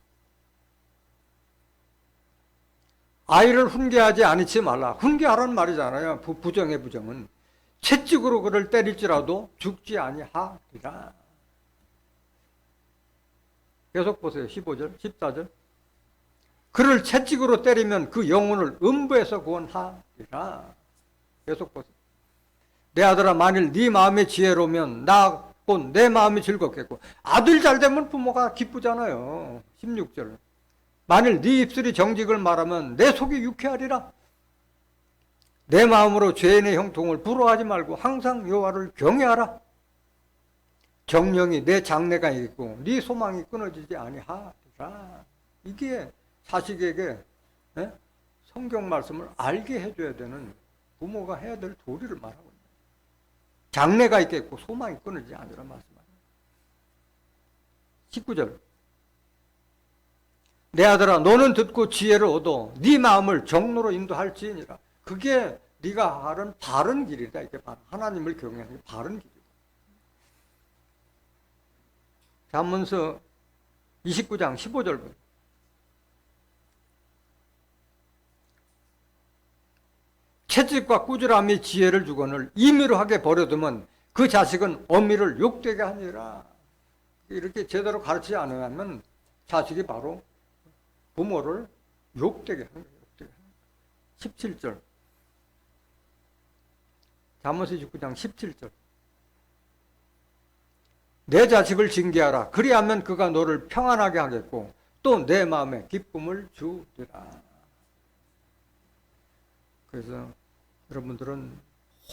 Speaker 1: 아이를 훈계하지 아니치 말라. 훈계하라는 말이잖아요. 부정의 부정은. 채찍으로 그를 때릴지라도 죽지 아니하리라. 계속 보세요. 15절, 14절. 그를 채찍으로 때리면 그 영혼을 음부에서 구원하리라. 계속 보세요. 내 아들아, 만일 네 마음이 지혜로우면 나 곧 내 마음이 즐겁겠고. 아들 잘 되면 부모가 기쁘잖아요. 16절. 만일 네 입술이 정직을 말하면 내 속이 유쾌하리라. 내 마음으로 죄인의 형통을 부러워하지 말고 항상 여호와를 경외하라. 정령이 내 장래가 있고 네 소망이 끊어지지 아니하리라. 이게 자식에게 성경 말씀을 알게 해줘야 되는 부모가 해야 될 도리를 말하고 있는 거예요. 장래가 있겠고 소망이 끊어지지 않으라 말씀합니다. 19절. 내 아들아, 너는 듣고 지혜를 얻어 네 마음을 정로로 인도할지니라. 그게 네가 하는 바른 길이다. 이게 하나님을 경외하는 게 바른 길이다. 잠언서 29장 15절. 채찍과 꾸지람이 지혜를 주거늘 임의로 하게 버려두면 그 자식은 어미를 욕되게 하니라. 이렇게 제대로 가르치지 않으면 자식이 바로 부모를 욕되게 하는 거예요. 17절. 잠언서 29장 17절. 내 자식을 징계하라. 그리하면 그가 너를 평안하게 하겠고 또 내 마음에 기쁨을 주리라. 그래서 여러분들은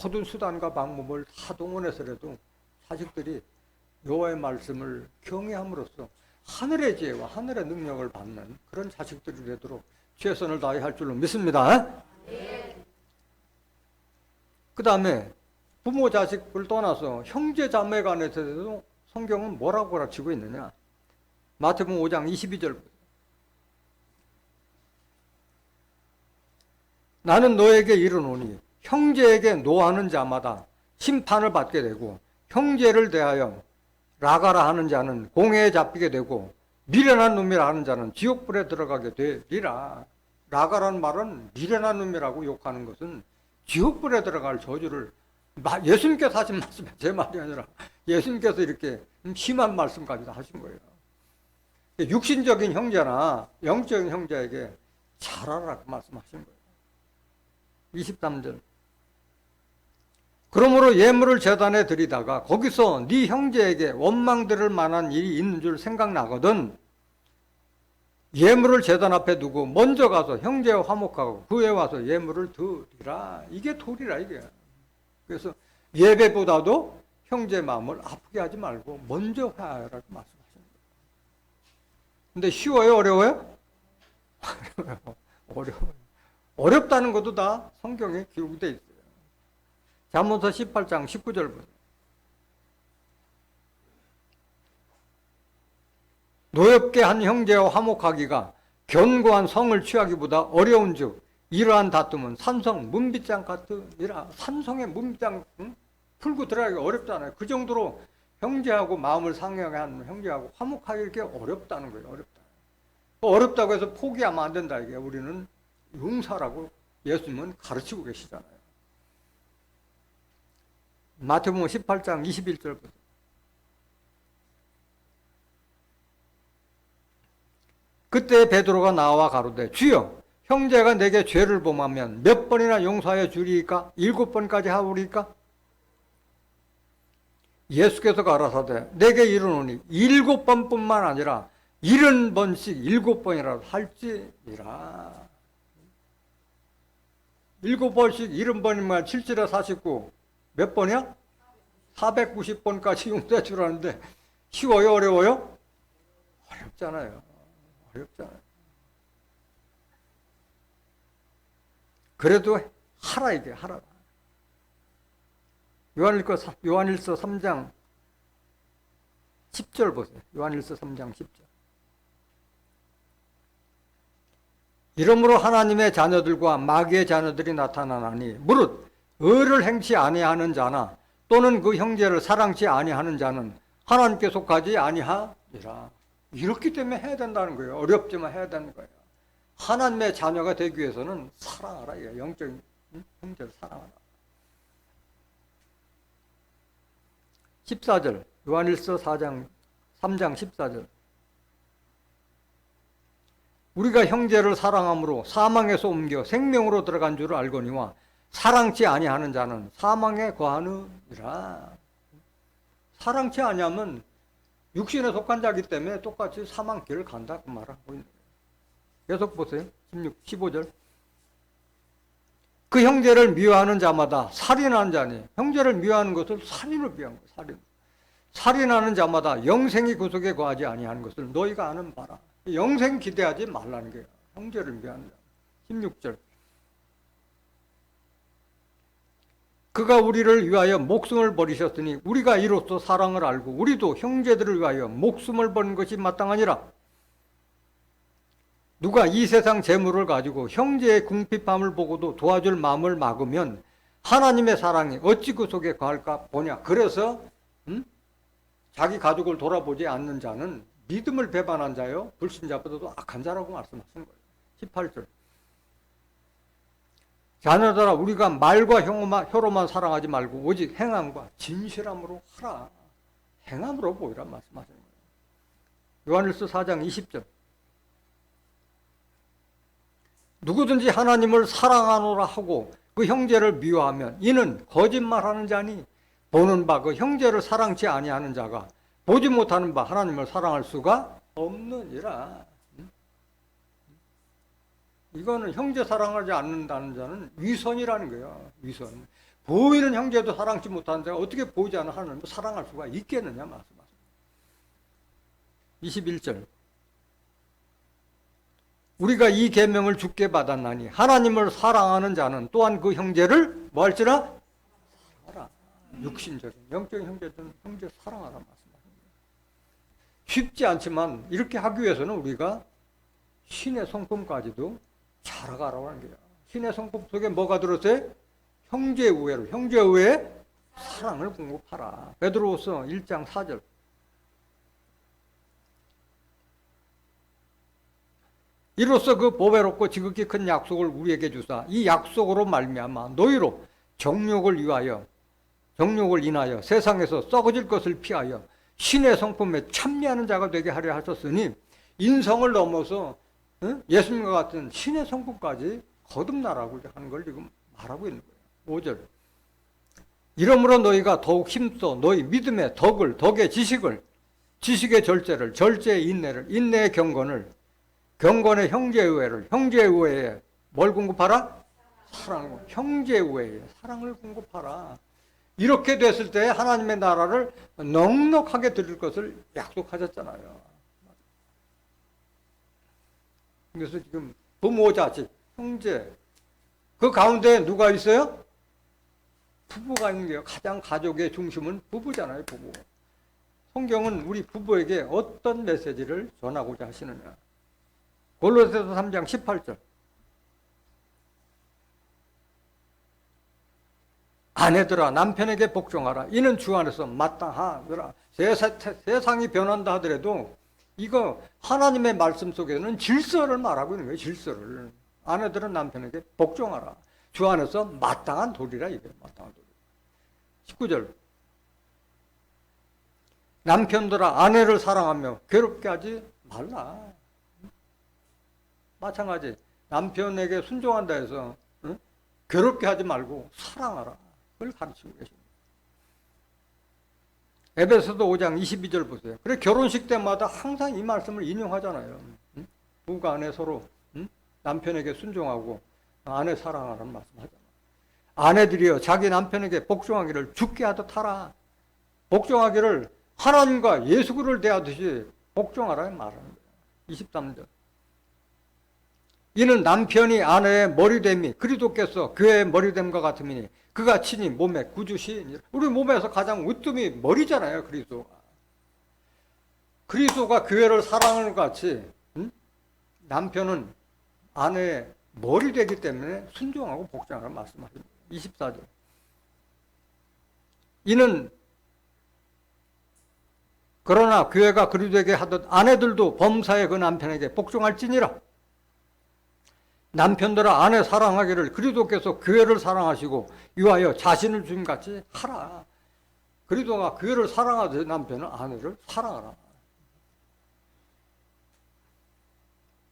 Speaker 1: 모든 수단과 방법을 다 동원해서라도 자식들이 여호와의 말씀을 경외함으로써 하늘의 지혜와 하늘의 능력을 받는 그런 자식들이 되도록 최선을 다해야 할 줄로 믿습니다. 그 다음에 부모 자식을 떠나서 형제 자매 간에서도 성경은 뭐라고 가르치고 있느냐. 마태복음 5장 22절. 나는 너에게 이르노니 형제에게 노하는 자마다 심판을 받게 되고 형제를 대하여 라가라 하는 자는 공회에 잡히게 되고 미련한 놈이라 하는 자는 지옥불에 들어가게 되리라. 라가라는 말은 미련한 놈이라고 욕하는 것은 지옥불에 들어갈 저주를 예수님께서 하신 말씀이 제 말이 아니라 예수님께서 이렇게 심한 말씀까지도 하신 거예요. 육신적인 형제나 영적인 형제에게 잘하라고 말씀하신 거예요. 23절. 그러므로 예물을 제단에 드리다가 거기서 네 형제에게 원망 들을 만한 일이 있는 줄 생각나거든 예물을 제단 앞에 두고 먼저 가서 형제와 화목하고 그 후에 와서 예물을 드리라. 이게 도리라 이게. 그래서 예배보다도 형제 마음을 아프게 하지 말고 먼저 하라고 말씀하시는 거예요. 근데 쉬워요? 어려워요? 어려워요. 어렵다는 것도 다 성경에 기록되어 있어요. 잠언서 18장 19절 보세요. 노엽게 한 형제와 화목하기가 견고한 성을 취하기보다 어려운즉 이러한 다툼은 산성 문빗장 같으니라. 산성의 문빗장 풀고 들어가기 어렵잖아요. 그 정도로 형제하고 마음을 상하게 하는 형제하고 화목하기 이렇게 어렵다는 거예요. 어렵다고 해서 포기하면 안 된다. 이게 우리는 용사라고 예수님은 가르치고 계시잖아요. 마태복음 18장 21절. 그때 베드로가 나와 가로되 주여 형제가 내게 죄를 범하면 몇 번이나 용서하여 주리이까? 7번까지 하오리까? 예수께서 가라사대 내게 이르노니 7번뿐만 아니라 70번씩 7번이라도 할지니라. 7번씩 70번이면 7, 7에 49 몇 번이야? 490번까지 용서해 주라는데 쉬워요? 어려워요? 어렵잖아요. 그래도 하라 이게 하라. 요한일서 3장 10절 보세요. 요한일서 3장 10절. 이러므로 하나님의 자녀들과 마귀의 자녀들이 나타나나니 무릇 의를 행치 아니하는 자나 또는 그 형제를 사랑치 아니하는 자는 하나님께 속하지 아니하니라. 이렇기 때문에 해야 된다는 거예요. 어렵지만 해야 되는 거예요. 하나님의 자녀가 되기 위해서는 사랑하라. 영적인 형제를 사랑하라. 14절 요한일서 3장 14절 우리가 형제를 사랑함으로 사망에서 옮겨 생명으로 들어간 줄을 알거니와 사랑치 아니하는 자는 사망에 거하느니라. 사랑치 아니하면 육신에 속한 자이기 때문에 똑같이 사망 길을 간다 그 말을 하고 있는 거예요. 계속 보세요. 15절 그 형제를 미워하는 자마다 살인하는 자니 형제를 미워하는 것을 살인을 비한 거예요. 살인하는 자마다 영생이 그 속에 거하지 아니하는 것을 너희가 아는 바라. 영생 기대하지 말라는 거예요. 형제를 미워하는 자. 16절 그가 우리를 위하여 목숨을 버리셨으니 우리가 이로써 사랑을 알고 우리도 형제들을 위하여 목숨을 버린 것이 마땅하니라. 누가 이 세상 재물을 가지고 형제의 궁핍함을 보고도 도와줄 마음을 막으면 하나님의 사랑이 어찌 그 속에 거할까 보냐. 그래서 자기 가족을 돌아보지 않는 자는 믿음을 배반한 자요 불신자보다도 악한 자라고 말씀하시는 거예요. 18절 자녀들아 우리가 말과 혀로만 사랑하지 말고 오직 행함과 진실함으로 하라. 행함으로 보이라 말씀하시는 거예요. 요한일서 4장 20절 누구든지 하나님을 사랑하노라 하고 그 형제를 미워하면 이는 거짓말하는 자니 보는 바 그 형제를 사랑치 아니하는 자가 보지 못하는 바 하나님을 사랑할 수가 없느니라. 이거는 형제 사랑하지 않는다는 자는 위선이라는 거예요. 위선. 보이는 형제도 사랑치 못하는 자가 어떻게 보이지 않는 하나님을 사랑할 수가 있겠느냐 말씀하십니다. 21절 우리가 이 계명을 주께 받았나니 하나님을 사랑하는 자는 또한 그 형제를 뭐 할지라? 사랑하라. 육신적인 영적인 형제들은 형제 사랑하라 말씀하십니다. 쉽지 않지만 이렇게 하기 위해서는 우리가 신의 성품까지도 잘 알아가라고 하는 거예요. 신의 성품 속에 뭐가 들었어요? 형제의 우애를, 형제의 우애에 사랑을 공급하라. 베드로후서 1장 4절 이로써 그 보배롭고 지극히 큰 약속을 우리에게 주사 이 약속으로 말미암아 너희로 정욕을 인하여 세상에서 썩어질 것을 피하여 신의 성품에 참여하는 자가 되게 하려 하셨으니 인성을 넘어서 예수님과 같은 신의 성품까지 거듭나라고 하는 걸 지금 말하고 있는 거예요. 5절 이러므로 너희가 더욱 힘써 너희 믿음의 덕을, 덕의 지식을, 지식의 절제를, 절제의 인내를, 인내의 경건을, 경건의 형제의 우애를, 형제의 우애에 뭘 공급하라? 사랑을, 형제의 우애에 사랑을 공급하라. 이렇게 됐을 때 하나님의 나라를 넉넉하게 드릴 것을 약속하셨잖아요. 그래서 지금 부모, 자식, 형제 그 가운데 누가 있어요? 부부가 있는 게요. 가장 가족의 중심은 부부잖아요. 부부. 성경은 우리 부부에게 어떤 메시지를 전하고자 하시느냐. 골로새서 3장 18절 아내들아 남편에게 복종하라. 이는 주 안에서 마땅하더라. 세상이 변한다 하더라도 이거 하나님의 말씀 속에는 질서를 말하고 있는 거예요. 질서를. 아내들은 남편에게 복종하라. 주 안에서 마땅한 도리라 이거예요. 마땅한 도리. 19절 남편들아 아내를 사랑하며 괴롭게 하지 말라. 마찬가지 남편에게 순종한다 해서 괴롭게 하지 말고 사랑하라. 그걸 가르치고 계십니다. 에베소서 5장 22절 보세요. 그래 결혼식 때마다 항상 이 말씀을 인용하잖아요. 부부가 아내 서로 남편에게 순종하고 아내 사랑하라는 말씀하잖아요. 아내들이여 자기 남편에게 복종하기를 주께 하듯 하라. 복종하기를 하나님과 예수 그리스도를 대하듯이 복종하라 말하는 거예요. 23절 이는 남편이 아내의 머리됨이 그리스도께서 교회의 머리됨과 같음이니 그가 친히 몸의 구주시니라. 우리 몸에서 가장 으뜸이 머리잖아요. 그리스도가 교회를 사랑하는 것 같이 남편은 아내의 머리 되기 때문에 순종하고 복종하라는 말씀하십니다. 24절 이는 그러나 교회가 그리되게 하듯 아내들도 범사에 그 남편에게 복종할지니라. 남편들아 아내 사랑하기를 그리스도께서 교회를 사랑하시고 위하여 자신을 주님같이 하라. 그리스도가 교회를 사랑하듯 남편은 아내를 사랑하라.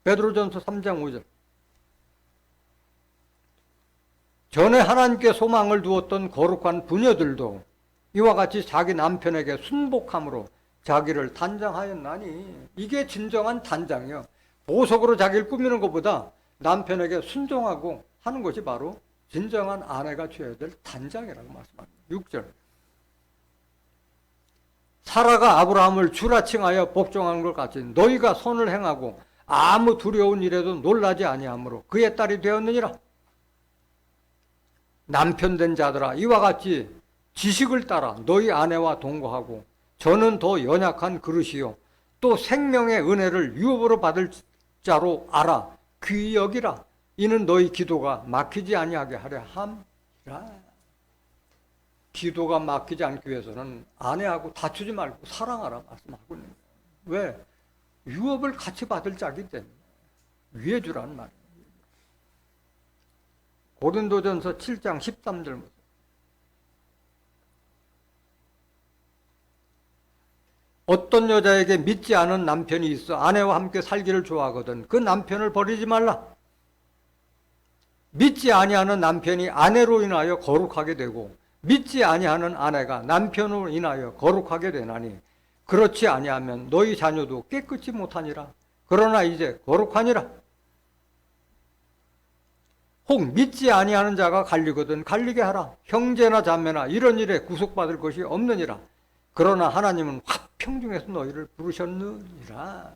Speaker 1: 베드로전서 3장 5절. 전에 하나님께 소망을 두었던 거룩한 부녀들도 이와 같이 자기 남편에게 순복함으로 자기를 단장하였나니. 이게 진정한 단장이요. 보석으로 자기를 꾸미는 것보다 남편에게 순종하고 하는 것이 바로 진정한 아내가 되어야 될 단장이라고 말씀합니다. 6절. 사라가 아브라함을 주라 칭하여 복종하는 것 같이 너희가 선을 행하고 아무 두려운 일에도 놀라지 아니하므로 그의 딸이 되었느니라. 남편 된 자들아 이와 같이 지식을 따라 너희 아내와 동거하고 저는 더 연약한 그릇이요 또 생명의 은혜를 유업으로 받을 자로 알아 귀히 여기라. 이는 너희 기도가 막히지 아니하게 하려 함이라. 기도가 막히지 않기 위해서는 아내하고 다투지 말고 사랑하라 말씀하고 있는 거예요. 왜? 유업을 같이 받을 자기 때문에 위해 주라는 말이에요. 고린도전서 7장 13절. 어떤 여자에게 믿지 않은 남편이 있어 아내와 함께 살기를 좋아하거든 그 남편을 버리지 말라. 믿지 아니하는 남편이 아내로 인하여 거룩하게 되고 믿지 아니하는 아내가 남편으로 인하여 거룩하게 되나니 그렇지 아니하면 너희 자녀도 깨끗이 못하니라. 그러나 이제 거룩하니라. 혹 믿지 아니하는 자가 갈리거든 갈리게 하라. 형제나 자매나 이런 일에 구속받을 것이 없느니라. 그러나 하나님은 화평 중에서 너희를 부르셨느니라.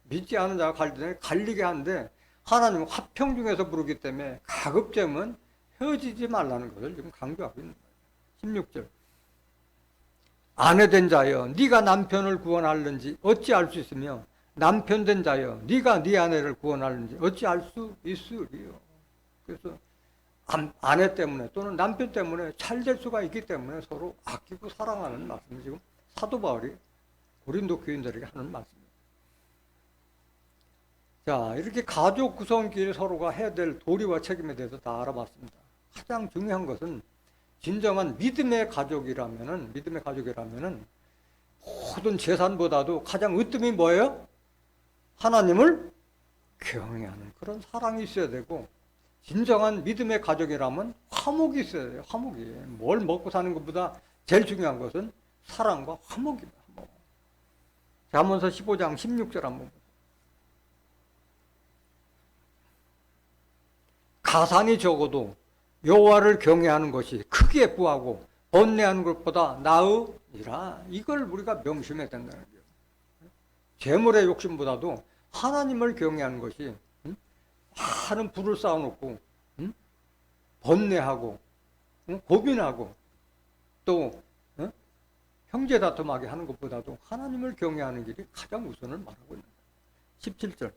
Speaker 1: 믿지 않은 자가 갈리게 하는데 하나님은 화평 중에서 부르기 때문에 가급적이면 헤어지지 말라는 것을 지금 강조하고 있는 거예요. 16절. 아내 된 자여 네가 남편을 구원하는지 어찌 알 수 있으며 남편 된 자여 네가 네 아내를 구원하는지 어찌 알 수 있으리요. 그래서 아내 때문에 또는 남편 때문에 찰될 수가 있기 때문에 서로 아끼고 사랑하는 말씀을 지금 사도 바울이 고린도 교인들에게 하는 말씀입니다. 자, 이렇게 가족 구성끼리 서로가 해야 될 도리와 책임에 대해서 다 알아봤습니다. 가장 중요한 것은 진정한 믿음의 가족이라면은 모든 재산보다도 가장 으뜸이 뭐예요? 하나님을 경외하는 그런 사랑이 있어야 되고, 진정한 믿음의 가족이라면 화목이 있어야 돼요. 화목이. 뭘 먹고 사는 것보다 제일 중요한 것은 사랑과 화목입니다. 화목. 잠언서 15장 16절 한번 보세요. 가산이 적어도 여호와를 경외하는 것이 크게 부하고 번뇌하는 것보다 나으니라. 이걸 우리가 명심해야 된다는 거예요. 재물의 욕심보다도 하나님을 경외하는 것이 많은 부를 쌓아놓고 번뇌하고 고민하고 또 형제 다툼하게 하는 것보다도 하나님을 경외하는 길이 가장 우선을 말하고 있는 거예요. 17절.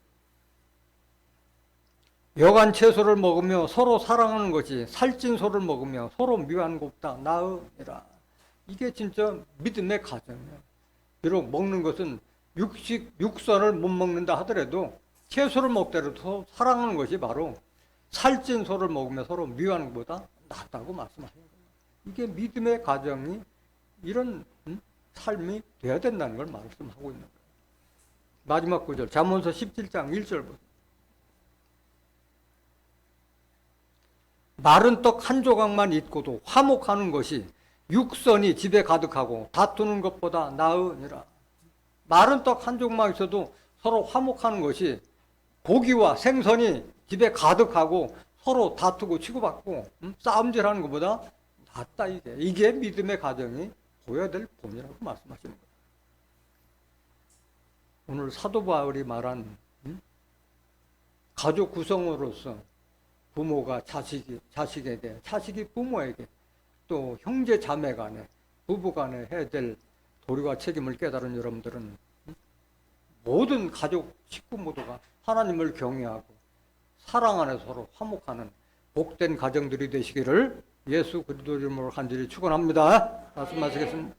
Speaker 1: 여간 채소를 먹으며 서로 사랑하는 것이 살찐 소를 먹으며 서로 미워하는 것보다 나으니라. 이게 진짜 믿음의 가정이에요. 비록 먹는 것은 육선을 못 먹는다 하더라도 채소를 먹더라도 사랑하는 것이 바로 살찐 소를 먹으며 서로 미워하는 것보다 낫다고 말씀하시는 거예요. 이게 믿음의 가정이 이런 삶이 돼야 된다는 걸 말씀하고 있는 거예요. 마지막 구절 잠언서 17장 1절 보세요. 마른 떡 한 조각만 있고도 화목하는 것이 육선이 집에 가득하고 다투는 것보다 나으니라. 마른 떡 한 조각만 있어도 서로 화목하는 것이 고기와 생선이 집에 가득하고 서로 다투고 치고받고 싸움질하는 것보다 낫다. 이게 믿음의 가정이 보여야 될 본이라고 말씀하시는 거예요. 오늘 사도 바울이 말한 가족 구성으로서 부모가 자식에게, 자식이 부모에게, 또 형제 자매 간에, 부부 간에 해야 될 도리와 책임을 깨달은 여러분들은 모든 가족 식구 모두가 하나님을 경외하고 사랑 안에 서로 화목하는 복된 가정들이 되시기를 예수 그리스도 이름으로 간절히 축원합니다. 말씀하시겠습니다.